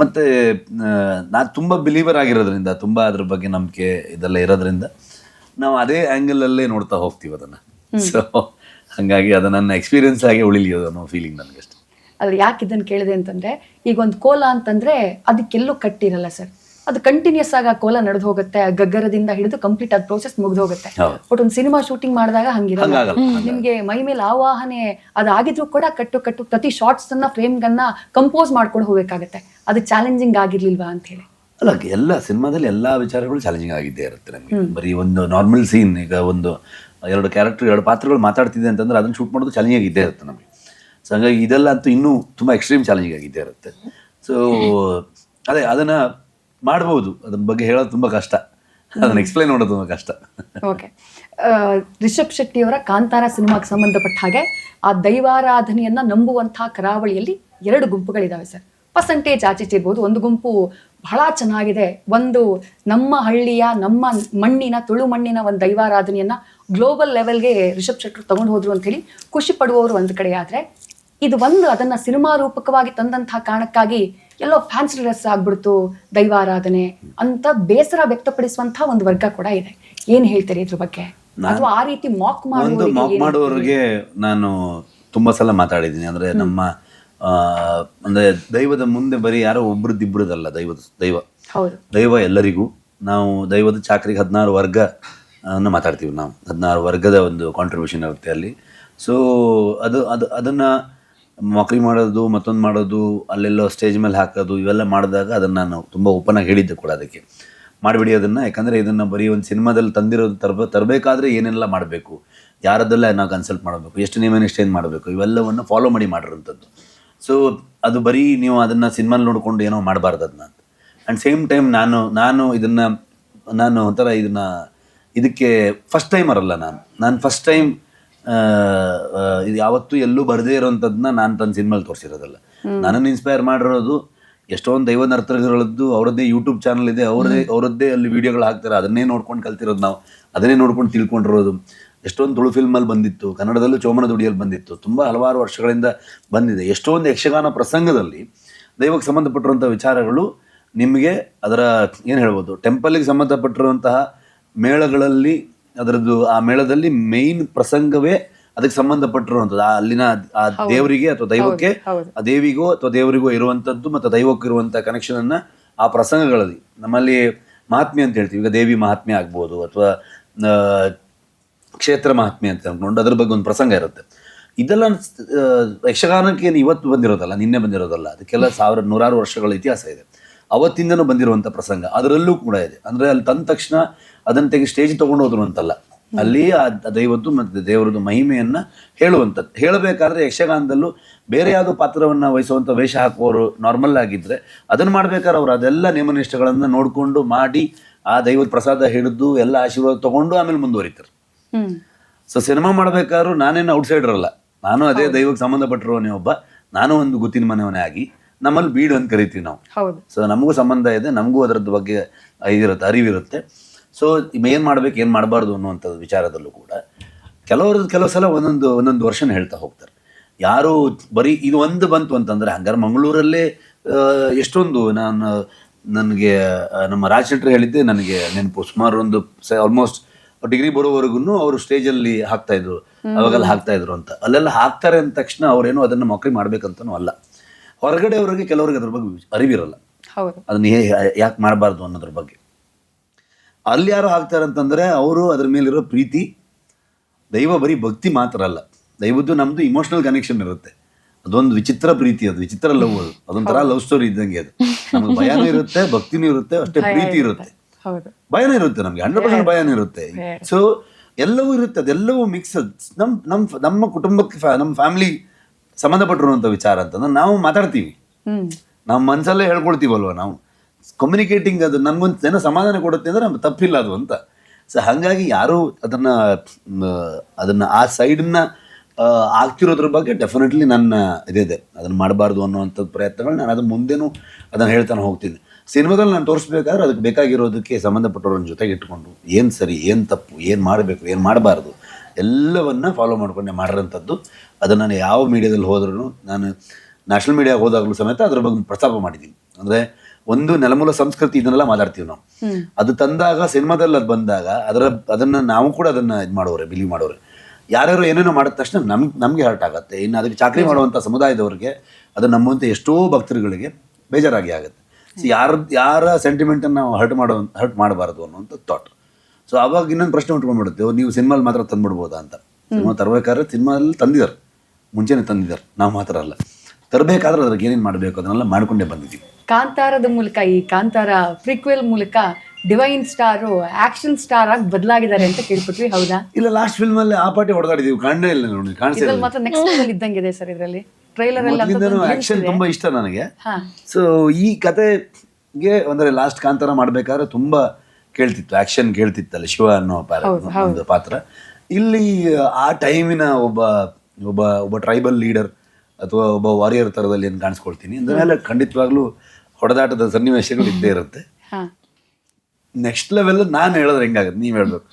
ಮತ್ತೆ ನಾನು ತುಂಬಾ ಬಿಲೀವರ್ ಆಗಿರೋದ್ರಿಂದ, ತುಂಬಾ ಅದ್ರ ಬಗ್ಗೆ ನಂಬಿಕೆ ಇದೆಲ್ಲ ಇರೋದ್ರಿಂದ ನಾವು ಅದೇ ಆಂಗಲ್ ಅಲ್ಲೇ ನೋಡ್ತಾ ಹೋಗ್ತೀವಿ ಅದನ್ನ. ಸೊ ಹಂಗಾಗಿ ಅದು ನನ್ನ ಎಕ್ಸ್ಪೀರಿಯನ್ಸ್ ಆಗಿ ಉಳಿಲಿ ಅನ್ನೋ ಫೀಲಿಂಗ್ ನನಗಷ್ಟೆ. ಅದ್ರ ಯಾಕೆ ಇದನ್ನು ಕೇಳಿದೆ ಅಂತಂದ್ರೆ, ಈಗ ಒಂದು ಕೋಲ ಅಂತಂದ್ರೆ ಅದಕ್ಕೆಲ್ಲೂ ಕಟ್ಟಿರಲ್ಲ ಸರ್, ಅದು ಕಂಟಿನ್ಯೂಸ್ ಆಗಿ ಆ ಕೋಲ ನಡೆದು ಹೋಗುತ್ತೆ, ಗಗ್ಗರದಿಂದ ಹಿಡಿದು ಕಂಪ್ಲೀಟ್ ಅದ್ ಪ್ರೋಸೆಸ್ ಮುಗ್ದು ಹೋಗುತ್ತೆ. ಬಟ್ ಒಂದು ಸಿನಿಮಾ ಶೂಟಿಂಗ್ ಮಾಡಿದಾಗ ಹಂಗಿರಲ್ಲ. ನಿಮ್ಗೆ ಮೈ ಮೇಲೆ ಆವಾಹನೆ ಅದಾಗಿದ್ರು ಕೂಡ ಕಟ್ಟು ಪ್ರತಿ ಶಾರ್ಟ್ಸ್ ಅನ್ನ ಫ್ರೇಮ್ ಗನ್ನ ಕಂಪೋಸ್ ಮಾಡ್ಕೊಂಡು ಹೋಗ್ಬೇಕಾಗತ್ತೆ. ಅದು ಚಾಲೆಂಜಿಂಗ್ ಆಗಿರ್ಲಿಲ್ವಾ ಅಂತ ಹೇಳಿ? ಅಲ್ಲ, ಎಲ್ಲ ಸಿನಿಮಾದಲ್ಲಿ ಎಲ್ಲಾ ವಿಚಾರಗಳು ಚಾಲೆಂಜಿಂಗ್ ಆಗಿದ್ದೇ ಇರುತ್ತೆ ನಮಗೆ. ಬರೀ ಒಂದು ನಾರ್ಮಲ್ ಸೀನ್, ಈಗ ಒಂದು ಎರಡು ಕ್ಯಾರೆಕ್ಟರ್, ಎರಡು ಪಾತ್ರಗಳು ಮಾತಾಡ್ತಿದೆ ಅಂತಂದ್ರೆ ಅದನ್ನ ಶೂಟ್ ಮಾಡೋದು ಚಾಲೆಂಜಿಂಗ್ ಆಗಿದ್ದೇ ಇರುತ್ತೆ ನಮಗೆ. ಸೊ ಹಾಗಾಗಿ ಇದೆಲ್ಲ ಅಂತೂ ಇನ್ನೂ ತುಂಬಾ ಎಕ್ಸ್ಟ್ರೀಮ್ ಚಾಲೆಂಜಿಂಗ್ ಆಗಿದ್ದೇ ಇರುತ್ತೆ. ಸೊ ಅದೇ ಅದನ್ನ ಮಾಡ್ಬೋದು, ಅದ್ರ ಬಗ್ಗೆ ಹೇಳೋದು ತುಂಬಾ ಕಷ್ಟ, ಅದನ್ನ ಎಕ್ಸ್ಪ್ಲೈನ್ ಮಾಡೋದು ತುಂಬಾ ಕಷ್ಟ. ಓಕೆ, ರಿಷಬ್ ಶೆಟ್ಟಿ ಅವರ ಕಾಂತಾರ ಸಿನಿಮಾಗೆ ಸಂಬಂಧಪಟ್ಟ ಹಾಗೆ ಆ ದೈವಾರಾಧನೆಯನ್ನ ನಂಬುವಂತಹ ಕರಾವಳಿಯಲ್ಲಿ 2 ಗುಂಪುಗಳಿದಾವೆ ಸರ್. ಪರ್ಸೆಂಟೇಜ್ ಆಚೀಚೆ ಇರ್ಬೋದು. ಒಂದು ಗುಂಪು ಬಹಳ ಚೆನ್ನಾಗಿದೆ, ಒಂದು ನಮ್ಮ ಹಳ್ಳಿಯ ನಮ್ಮ ಮಣ್ಣಿನ ತುಳು ಮಣ್ಣಿನ ಒಂದು ದೈವಾರಾಧನೆಯನ್ನ ಗ್ಲೋಬಲ್ ಲೆವೆಲ್ಗೆ ರಿಷಬ್ ಶೆಟ್ಟರು ತಗೊಂಡು ಹೋದ್ರು ಅಂತ ಹೇಳಿ ಖುಷಿ ಪಡುವವರು ಒಂದು ಕಡೆ ಆದ್ರೆ, ಇದು ಒಂದು ಅದನ್ನ ಸಿನಿಮಾ ರೂಪಕವಾಗಿ ತಂದಂತಹ ಕಾರಣಕ್ಕಾಗಿ ಎಲ್ಲೋ ಫ್ಯಾನ್ಸಿ ಡ್ರೆಸ್ ಆಗ್ಬಿಡ್ತು ದೈವಾರಾಧನೆ ಅಂತ ಬೇಸರ ವ್ಯಕ್ತಪಡಿಸುವಂತಹ ಒಂದು ವರ್ಗ ಕೂಡ ಇದೆ. ಏನ್ ಹೇಳ್ತೀರಿ ಇದ್ರ ಬಗ್ಗೆ? ಅಥವಾ ಆ ರೀತಿ ಮಾಕ್ ಮಾಡುವವರಿಗೆ ನಾನು ತುಂಬಾ ಸಲ ಮಾತಾಡಿದ್ದೀನಿ. ಅಂದ್ರೆ ನಮ್ಮ ಅಂದ್ರೆ ದೈವದ ಮುಂದೆ ಬರೀ ಯಾರೋ ಒಬ್ರದ್ದಿಬ್ರದಲ್ಲ, ದೈವ ಎಲ್ಲರಿಗೂ. ನಾವು ದೈವದ ಚಾಕ್ರಿಗೆ 16 ವರ್ಗ ಮಾತಾಡ್ತೀವಿ ನಾವು. 16 ವರ್ಗದ ಒಂದು ಕಾಂಟ್ರಿಬ್ಯೂಷನ್ ಇರುತ್ತೆ ಅಲ್ಲಿ. ಸೊ ಅದನ್ನ ಮಕ್ರಿ ಮಾಡೋದು, ಮತ್ತೊಂದು ಮಾಡೋದು, ಅಲ್ಲೆಲ್ಲೋ ಸ್ಟೇಜ್ ಮೇಲೆ ಹಾಕೋದು, ಇವೆಲ್ಲ ಮಾಡಿದಾಗ ಅದನ್ನು ನಾನು ತುಂಬ ಓಪನ್ ಆಗಿ ಹೇಳಿದ್ದೆ ಕೂಡ ಅದಕ್ಕೆ, ಮಾಡಿಬಿಡಿ ಅದನ್ನು. ಯಾಕಂದರೆ ಇದನ್ನು ಬರೀ ಒಂದು ಸಿನಿಮಾದಲ್ಲಿ ತಂದಿರೋದು ತರಬೇಕಾದ್ರೆ ಏನೆಲ್ಲ ಮಾಡಬೇಕು, ಯಾರದ್ದೆಲ್ಲ ನಾವು ಕನ್ಸಲ್ಟ್ ಮಾಡಬೇಕು, ಎಷ್ಟು ನಿಯಮ ಮಾಡಬೇಕು, ಇವೆಲ್ಲವನ್ನು ಫಾಲೋ ಮಾಡಿರೋಂಥದ್ದು. ಸೊ ಅದು ಬರೀ ನೀವು ಅದನ್ನು ಸಿನಿಮಾಲ್ಲಿ ನೋಡಿಕೊಂಡು ಏನೋ ಮಾಡಬಾರ್ದು ಅದನ್ನ. ಆ್ಯಂಡ್ ಸೇಮ್ ಟೈಮ್ ನಾನು ಒಂಥರ ಇದಕ್ಕೆ ಫಸ್ಟ್ ಟೈಮರ್ ಅಲ್ಲ. ನಾನು ಫಸ್ಟ್ ಟೈಮ್ ಇದು ಯಾವತ್ತೂ ಎಲ್ಲೂ ಬರದೇ ಇರೋಂಥದ್ದನ್ನ ನಾನು ತನ್ನ ಸಿನಿಮಾಲ್ಲಿ ತೋರಿಸಿರೋದಲ್ಲ. ನನ್ನನ್ನು ಇನ್ಸ್ಪೈರ್ ಮಾಡಿರೋದು ಎಷ್ಟೊಂದು ದೈವ ನರ್ತಕಗಳದ್ದು ಅವರದ್ದೇ ಯೂಟ್ಯೂಬ್ ಚಾನಲ್ ಇದೆ, ಅವರದ್ದೇ ಅಲ್ಲಿ ವಿಡಿಯೋಗಳು ಹಾಕ್ತಾರೆ, ಅದನ್ನೇ ನೋಡ್ಕೊಂಡು ಕಲ್ತಿರೋದು ನಾವು, ಅದನ್ನೇ ನೋಡ್ಕೊಂಡು ತಿಳ್ಕೊಂಡಿರೋದು. ಎಷ್ಟೊಂದು ತುಳು ಫಿಲ್ಮಲ್ಲಿ ಬಂದಿತ್ತು, ಕನ್ನಡದಲ್ಲೂ ಚೋಮನ ದುಡಿಯಲ್ಲಿ ಬಂದಿತ್ತು, ತುಂಬ ಹಲವಾರು ವರ್ಷಗಳಿಂದ ಬಂದಿದೆ. ಎಷ್ಟೊಂದು ಯಕ್ಷಗಾನ ಪ್ರಸಂಗದಲ್ಲಿ ದೈವಕ್ಕೆ ಸಂಬಂಧಪಟ್ಟಿರುವಂಥ ವಿಚಾರಗಳು ನಿಮಗೆ ಅದರ ಏನು ಹೇಳ್ಬೋದು, ಟೆಂಪಲ್ಗೆ ಸಂಬಂಧಪಟ್ಟಿರುವಂತಹ ಮೇಳಗಳಲ್ಲಿ ಅದರದ್ದು ಆ ಮೇಳದಲ್ಲಿ ಮೇಯ್ನ್ ಪ್ರಸಂಗವೇ ಅದಕ್ಕೆ ಸಂಬಂಧಪಟ್ಟಿರುವಂಥದ್ದು. ಅಲ್ಲಿನ ಆ ದೇವರಿಗೆ ಅಥವಾ ದೈವಕ್ಕೆ, ಆ ದೇವಿಗೋ ಅಥವಾ ದೇವರಿಗೋ ಇರುವಂಥದ್ದು ಮತ್ತು ದೈವಕ್ಕೂ ಇರುವಂಥ ಕನೆಕ್ಷನನ್ನು ಆ ಪ್ರಸಂಗಗಳಲ್ಲಿ ನಮ್ಮಲ್ಲಿ ಮಹಾತ್ಮೆ ಅಂತ ಹೇಳ್ತೀವಿ. ಈಗ ದೇವಿ ಮಹಾತ್ಮೆ ಆಗ್ಬೋದು ಅಥವಾ ಕ್ಷೇತ್ರ ಮಹಾತ್ಮೆ ಅಂತ ಅಂದ್ಕೊಂಡು ಅದ್ರ ಬಗ್ಗೆ ಒಂದು ಪ್ರಸಂಗ ಇರುತ್ತೆ. ಇದೆಲ್ಲ ಯಕ್ಷಗಾನಕ್ಕೆ ಏನು ಇವತ್ತು ಬಂದಿರೋದಲ್ಲ, ನಿನ್ನೆ ಬಂದಿರೋದಲ್ಲ, ಅದಕ್ಕೆಲ್ಲ ನೂರಾರು ವರ್ಷಗಳ ಇತಿಹಾಸ ಇದೆ. ಅವತ್ತಿಂದನೂ ಬಂದಿರುವಂಥ ಪ್ರಸಂಗ ಅದರಲ್ಲೂ ಕೂಡ ಇದೆ. ಅಂದರೆ ಅಲ್ಲಿ ತಂದ ತಕ್ಷಣ ಅದನ್ನು ತೆಗೆ ಸ್ಟೇಜ್ ತೊಗೊಂಡು ಹೋದ್ರು ಅಂತಲ್ಲ, ಅಲ್ಲಿ ಆ ದೈವದ್ದು ಮತ್ತು ದೇವರದ್ದು ಮಹಿಮೆಯನ್ನು ಹೇಳುವಂಥದ್ದು. ಹೇಳಬೇಕಾದ್ರೆ ಯಕ್ಷಗಾನದಲ್ಲೂ ಬೇರೆ ಯಾವುದೋ ಪಾತ್ರವನ್ನು ವಹಿಸುವಂಥ ವೇಷ ಹಾಕುವವರು ನಾರ್ಮಲ್ ಆಗಿದ್ದರೆ ಅದನ್ನು ಮಾಡ್ಬೇಕಾದ್ರೆ ಅವರು ಅದೆಲ್ಲ ನಿಯಮನಿಷ್ಠೆಗಳನ್ನು ನೋಡಿಕೊಂಡು ಮಾಡಿ ಆ ದೈವದ ಪ್ರಸಾದ ಹಿಡಿದು ಎಲ್ಲ ಆಶೀರ್ವಾದ ತೊಗೊಂಡು ಆಮೇಲೆ ಮುಂದುವರಿತಾರೆ. ಸೊ ಸಿನಿಮಾ ಮಾಡಬೇಕಾದ್ರೂ ನಾನೇನು ಔಟ್ಸೈಡರ್ ಅಲ್ಲ, ನಾನು ಅದೇ ದೈವಕ್ಕೆ ಸಂಬಂಧಪಟ್ಟಿರೋನೇ ಒಬ್ಬ. ನಾನು ಒಂದು ಗೊತ್ತಿನ ಮನೆಯವನೇ ಆಗಿ ನಮ್ಮಲ್ಲಿ ಬೀಡು ಅಂತ ಕರಿತೀವಿ ನಾವು. ಸೊ ನಮಗೂ ಸಂಬಂಧ ಇದೆ, ನಮಗೂ ಅದರದ್ದು ಬಗ್ಗೆ ಇದಿರುತ್ತೆ, ಅರಿವಿರುತ್ತೆ. ಸೊ ಏನು ಮಾಡ್ಬೇಕು ಏನು ಮಾಡಬಾರ್ದು ಅನ್ನುವಂಥದ್ದು ವಿಚಾರದಲ್ಲೂ ಕೂಡ ಕೆಲವು ಸಲ ಒಂದೊಂದು ವರ್ಷನ ಹೇಳ್ತಾ ಹೋಗ್ತಾರೆ. ಯಾರು ಬರೀ ಇದು ಒಂದು ಬಂತು ಅಂತಂದರೆ ಹಂಗಾರೆ ಮಂಗಳೂರಲ್ಲೇ ಎಷ್ಟೊಂದು ನನಗೆ ನಮ್ಮ ರಾಜ್ ಶೆಟ್ಟಿ ಹೇಳಿದ್ದೆ ನನಗೆ ನೆನಪು. ಸುಮಾರು ಒಂದು ಆಲ್ಮೋಸ್ಟ್ ಡಿಗ್ರಿ ಬರೋವರೆಗೂ ಅವರು ಸ್ಟೇಜಲ್ಲಿ ಹಾಕ್ತಾ ಇದ್ರು, ಅವಾಗೆಲ್ಲ ಹಾಕ್ತಾ ಇದ್ರು ಅಂತ. ಅಲ್ಲೆಲ್ಲ ಹಾಕ್ತಾರೆ ಅಂದ ತಕ್ಷಣ ಅವ್ರೇನು ಅದನ್ನು ಮಕ್ಳಿ ಮಾಡ್ಬೇಕಂತನೂ ಅಲ್ಲ. ಹೊರಗಡೆ ಅವ್ರಿಗೆ ಕೆಲವ್ರಿಗೆ ಅದ್ರ ಬಗ್ಗೆ ಅರಿವಿರಲ್ಲ, ಅದನ್ನ ಯಾಕೆ ಮಾಡಬಾರ್ದು ಅನ್ನೋದ್ರ ಬಗ್ಗೆ. ಅಲ್ಲಿ ಯಾರು ಹಾಕ್ತಾರೆ ಅಂತಂದ್ರೆ ಅವರು ಅದ್ರ ಮೇಲಿರೋ ಪ್ರೀತಿ, ದೈವ ಬರೀ ಭಕ್ತಿ ಮಾತ್ರ ಅಲ್ಲ, ದೈವದ್ದು ನಮ್ದು ಇಮೋಷನಲ್ ಕನೆಕ್ಷನ್ ಇರುತ್ತೆ. ಅದೊಂದು ವಿಚಿತ್ರ ಪ್ರೀತಿ, ಅದು ವಿಚಿತ್ರ ಲವ್, ಅದೊಂಥರ ಲವ್ ಸ್ಟೋರಿ ಇದ್ದಂಗೆ. ಅದು ನಮ್ಗೆ ಭಯನೂ ಇರುತ್ತೆ, ಭಕ್ತಿನೂ ಇರುತ್ತೆ, ಅಷ್ಟೇ ಪ್ರೀತಿ ಇರುತ್ತೆ, ಭಯನೂ ಇರುತ್ತೆ, ನಮ್ಗೆ 100% ಭಯನೂ ಇರುತ್ತೆ. ಸೊ ಎಲ್ಲವೂ ಇರುತ್ತೆ, ಅದೆಲ್ಲವೂ ಮಿಕ್ಸ್. ನಮ್ಮ ಕುಟುಂಬಕ್ಕೆ ನಮ್ಮ ಫ್ಯಾಮಿಲಿ ಸಂಬಂಧಪಟ್ಟಿರುವಂಥ ವಿಚಾರ ಅಂತಂದ್ರೆ ನಾವು ಮಾತಾಡ್ತೀವಿ, ನಮ್ಮ ಮನಸ್ಸಲ್ಲೇ ಹೇಳ್ಕೊಳ್ತೀವಲ್ವ ನಾವು. ಕಮ್ಯುನಿಕೇಟಿಂಗ್ ಅದು ನಮ್ಗೊಂದು ಏನೋ ಸಮಾಧಾನ ಕೊಡುತ್ತೆ ಅಂದರೆ ನಮ್ಗೆ ತಪ್ಪಿಲ್ಲ ಅದು ಅಂತ. ಸೊ ಹಾಗಾಗಿ ಯಾರು ಅದನ್ನು ಆ ಸೈಡನ್ನ ಆಗ್ತಿರೋದ್ರ ಬಗ್ಗೆ ಡೆಫಿನೆಟ್ಲಿ ನನ್ನ ಇದಿದೆ, ಅದನ್ನು ಮಾಡಬಾರ್ದು ಅನ್ನೋವಂಥದ್ದು ಪ್ರಯತ್ನಗಳು ನಾನು ಅದು ಮುಂದೆನೂ ಅದನ್ನು ಹೇಳ್ತಾನೆ ಹೋಗ್ತೀನಿ. ಸಿನಿಮಾದಲ್ಲಿ ನಾನು ತೋರಿಸ್ಬೇಕಾದ್ರೆ ಅದಕ್ಕೆ ಬೇಕಾಗಿರೋದಕ್ಕೆ ಸಂಬಂಧಪಟ್ಟವ್ರನ್ನ ಜೊತೆಗೆ ಇಟ್ಕೊಂಡು ಏನು ಸರಿ ಏನು ತಪ್ಪು, ಏನು ಮಾಡಬೇಕು ಏನು ಮಾಡಬಾರ್ದು, ಎಲ್ಲವನ್ನ ಫಾಲೋ ಮಾಡ್ಕೊಂಡೆ ಮಾಡಿರೋಂಥದ್ದು. ಅದನ್ನು ನಾನು ಯಾವ ಮೀಡಿಯಾದಲ್ಲಿ ಹೋದ್ರೂ, ನಾನು ನ್ಯಾಷನಲ್ ಮೀಡಿಯಾಗೆ ಹೋದಾಗಲೂ ಸಮೇತ ಅದ್ರ ಬಗ್ಗೆ ಪ್ರಸ್ತಾಪ ಮಾಡಿದ್ದೀನಿ. ಅಂದರೆ ಒಂದು ನೆಲಮೂಲ ಸಂಸ್ಕೃತಿ ಇದನ್ನೆಲ್ಲ ಮಾತಾಡ್ತೀವಿ ನಾವು. ಅದು ತಂದಾಗ ಸಿನಿಮಾದಲ್ಲಿ ಅದು ಬಂದಾಗ ಅದನ್ನು ನಾವು ಕೂಡ ಅದನ್ನು ಇದು ಮಾಡೋರೆ, ಬಿಲೀವ್ ಮಾಡೋರೆ. ಯಾರ್ಯಾರು ಏನೇನೋ ಮಾಡಿದ ತಕ್ಷಣ ನಮಗೆ ಹರ್ಟ್ ಆಗುತ್ತೆ. ಇನ್ನು ಅದಕ್ಕೆ ಚಾಕರಿ ಮಾಡುವಂಥ ಸಮುದಾಯದವ್ರಿಗೆ, ಅದು ನಮ್ಮಂತೆ ಎಷ್ಟೋ ಭಕ್ತರುಗಳಿಗೆ ಬೇಜಾರಾಗಿ ಆಗುತ್ತೆ. ಸೊ ಯಾರ ಸೆಂಟಿಮೆಂಟನ್ನು ನಾವು ಹರ್ಟ್ ಮಾಡಬಾರ್ದು ಅನ್ನೋಂಥ ಥಾಟ್. ಸೊ ಅವಾಗ ಇನ್ನೊಂದು ಪ್ರಶ್ನೆ ಉಂಟ್ಕೊಂಡ್ಬಿಡುತ್ತೆ, ನೀವು ಸಿನಿಮಾಲ್ಲಿ ಮಾತ್ರ ತಂದ್ಬಿಡ್ಬೋದಾ ಅಂತ. ಸಿನಿಮಾ ತರಬೇಕಾದ್ರೆ ಸಿನಿಮಾದಲ್ಲಿ ತಂದಿದ್ದಾರೆ, ಮುಂಚೆನೇ ತಂದಿದ್ದಾರೆ, ನಾವು ಮಾತ್ರ ಅಲ್ಲ. ತರಬೇಕಾದ್ರೆ ಅದ್ರಿಗೆ ಏನೇನು ಮಾಡಬೇಕು ಅದನ್ನೆಲ್ಲ ಮಾಡ್ಕೊಂಡೇ ಬಂದಿದ್ದೀವಿ. ಕಾಂತಾರದ ಮೂಲಕ, ಈ ಕಾಂತಾರ ಪ್ರಿಕ್ವೆಲ್ ಮೂಲಕ ಡಿವೈನ್ ಸ್ಟಾರು ಆಕ್ಷನ್ ಸ್ಟಾರ್ ಆಗಿ ಬದಲಾಗಿದ್ದಾರೆ ಅಂತ ಕೇಳ್ಬಿಟ್ವಿ, ಹೌದಾ? ಇಲ್ಲ, ಲಾಸ್ಟ್ ಫಿಲ್ಮ್ ಅಲ್ಲಿ ಆ ಪಾರ್ಟಿ ಹೊಡೆದಾಡಿದೀವಿ, ಕಾಣೇ ಇಲ್ಲ ನೋಡಿ, ಕಾಣಿಸಿಲ್ಲ. ಮಾತ್ರ ನೆಕ್ಸ್ಟ್ ಲೆವೆಲ್ ಇದ್ದಂಗಿದೆ ಸರ್. ಇದರಲ್ಲಿ ಟ್ರೈಲರ್ ಎಲ್ಲ ಆಕ್ಷನ್ ತುಂಬಾ ಇಷ್ಟ ನನಗೆ. ಸೊ ಈ ಕತೆಗೆ ಅಂದ್ರೆ ಲಾಸ್ಟ್ ಕಾಂತಾರ ಮಾಡ್ಬೇಕಾದ್ರೆ ತುಂಬಾ ಕೇಳ್ತಿತ್ತು, ಆಕ್ಷನ್ ಕೇಳ್ತಿತ್ತಲ್ಲ, ಶಿವ ಅನ್ನೋ ಒಂದು ಪಾತ್ರ. ಇಲ್ಲಿ ಆ ಟೈಮಿನ ಒಬ್ಬ ಟ್ರೈಬಲ್ ಲೀಡರ್ ಅಥವಾ ಒಬ್ಬ ವಾರಿಯರ್ ಥರದಲ್ಲಿ ಏನು ಕಾಣಿಸ್ಕೊಳ್ತೀನಿ. ಅಂದಮೇಲೆ ಖಂಡಿತವಾಗ್ಲೂ ಹೊಡೆದಾಟದ ಸನ್ನಿವೇಶಗಳು ಇದ್ದೇ ಇರುತ್ತೆ. ನೆಕ್ಸ್ಟ್ ಲೆವೆಲ್ ನಾನು ಹೇಳಿದ್ರೆ ಹೆಂಗಾಗುತ್ತೆ, ನೀವು ಹೇಳ್ಬೇಕು,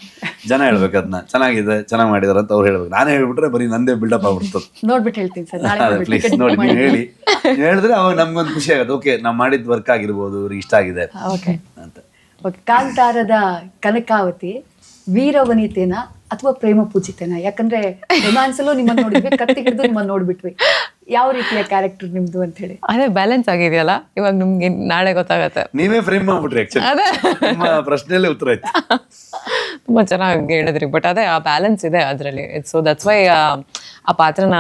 ಜನ ಹೇಳ್ಬೇಕು, ಅದನ್ನ ಚೆನ್ನಾಗಿ ಮಾಡಿದಾರೆ ಅಂತ ಅವ್ರು ಹೇಳ್ಬೇಕು. ನಾನೇ ಹೇಳ್ಬಿಟ್ರೆ ಬರೀ ನಂದೇ ಬಿಲ್ಡಪ್ ಆಗ್ಬಿಡ್ತದೆ. ನೋಡ್ಬಿಟ್ಟು ಹೇಳ್ತೀನಿ ಸರ್, ಪ್ಲೀಸ್ ನೋಡಿ, ನೀವು ಹೇಳಿದ್ರೆ ಅವಾಗ ನಮ್ಗೊಂದು ಖುಷಿ ಆಗುತ್ತೆ. ಓಕೆ, ನಾವು ಮಾಡಿದ ವರ್ಕ್ ಆಗಿರ್ಬೋದು, ಅವ್ರಿಗೆ ಇಷ್ಟ ಆಗಿದೆ ಅಂತ. ಕಾಂತಾರದ ಕನಕಾವತಿ ವೀರವನಿತೆನ ಅಥವಾ ಪ್ರೇಮ ಪೂಜಿತೆನ? ಯಾಕಂದ್ರೆ ರೊಮ್ಯಾನ್ಸಲ್ಲೂ ನಿಮ್ಮನ್ನು ನೋಡಿದ್ವಿ, ಕತ್ತಿ ಹಿಡಿದು ನಿಮ್ಮನ್ನು ನೋಡ್ಬಿಟ್ವಿ. ಯಾವ ರೀತಿಯ ಕ್ಯಾರೆಕ್ಟರ್ ನಿಮ್ದು ಅಂತ ಹೇಳಿ ಅದೇ ಬ್ಯಾಲೆನ್ಸ್ ಆಗಿದೆಯಲ್ಲ, ಇವಾಗ ನಿಮ್ಗೆ ನಾಳೆ ಗೊತ್ತಾಗತ್ತೆ. ನೀವೇ ಫ್ರೇಮ್ ಮಾಡ್ಬಿಟ್ರಿ ನಿಮ್ಮ ಪ್ರಶ್ನೆಯಲ್ಲೇ ಉತ್ತರ ಆಯ್ತು. ತುಂಬಾ ಚೆನ್ನಾಗಿ ಹೇಳಿದ್ರಿ. ಬಟ್ ಅದೇ ಆ ಬ್ಯಾಲೆನ್ಸ್ ಇದೆ ಅದರಲ್ಲಿ. ಸೊ ದಟ್ಸ್ ವೈ ಆ ಪಾತ್ರನ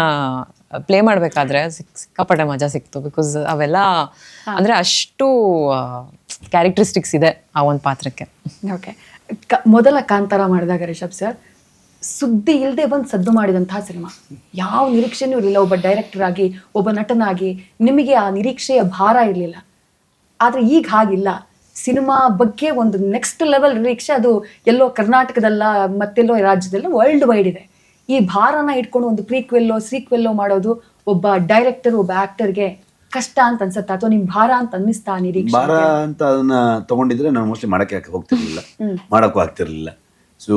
ಪ್ಲೇ ಮಾಡ್ಬೇಕಾದ್ರೆ ಸಿಕ್ಕಾಪಟ್ಟೆ ಮಜಾ ಸಿಕ್ತು. ಬಿಕಾಸ್ ಅವೆಲ್ಲ ಅಂದ್ರೆ ಅಷ್ಟು ಕ್ಯಾರೆಕ್ಟರಿಸ್ಟಿಕ್ಸ್ ಇದೆ ಆ ಒಂದು ಪಾತ್ರಕ್ಕೆ. ಓಕೆ, ಮೊದಲ ಕಾಂತಾರ ಮಾಡಿದಾಗ ರಿಷಬ್ ಸರ್ ಸುದ್ದಿ ಇಲ್ಲದೆ ಬಂದು ಸದ್ದು ಮಾಡಿದಂತಹ ಸಿನಿಮಾ. ಯಾವ ನಿರೀಕ್ಷೆನೂ ಇರಲಿಲ್ಲ. ಒಬ್ಬ ಡೈರೆಕ್ಟರ್ ಆಗಿ, ಒಬ್ಬ ನಟನಾಗಿ ನಿಮಗೆ ಆ ನಿರೀಕ್ಷೆಯ ಭಾರ ಇರಲಿಲ್ಲ. ಆದರೆ ಈಗ ಹಾಗಿಲ್ಲ. ಸಿನಿಮಾ ಬಗ್ಗೆ ಒಂದು ನೆಕ್ಸ್ಟ್ ಲೆವೆಲ್ ನಿರೀಕ್ಷೆ. ಅದು ಎಲ್ಲೋ ಕರ್ನಾಟಕದಲ್ಲ, ಮತ್ತೆಲ್ಲೋ ರಾಜ್ಯದಲ್ಲ, ವರ್ಲ್ಡ್ ವೈಡ್ ಇದೆ. ಈ ಭಾರನ ಇಟ್ಕೊಂಡು ಒಂದು ಪ್ರೀಕ್ವೆಲ್ಲೋ ಸೀಕ್ವೆಲ್ಲೋ ಮಾಡೋದು ಒಬ್ಬ ಡೈರೆಕ್ಟರ್, ಒಬ್ಬ ಆಕ್ಟರ್ಗೆ ಕಷ್ಟ ಅಂತ ಅನ್ಸುತ್ತಾ, ಅಥವಾ ನಿಮ್ ಭಾರ ಅಂತ ಅನ್ನಿಸ್ತಾ? ನಿರೀಕ್ಷೆ ಭಾರ ಅಂತ ಅದನ್ನ ತಗೊಂಡಿದ್ರೆ ನಾನು ಮೋಸ್ಟ್ಲಿ ಮಾಡಕ್ಕೆ ಹೋಗ್ತಿರ್ಲಿಲ್ಲ, ಮಾಡೋಕ್ಕೂ ಆಗ್ತಿರ್ಲಿಲ್ಲ. ಸೊ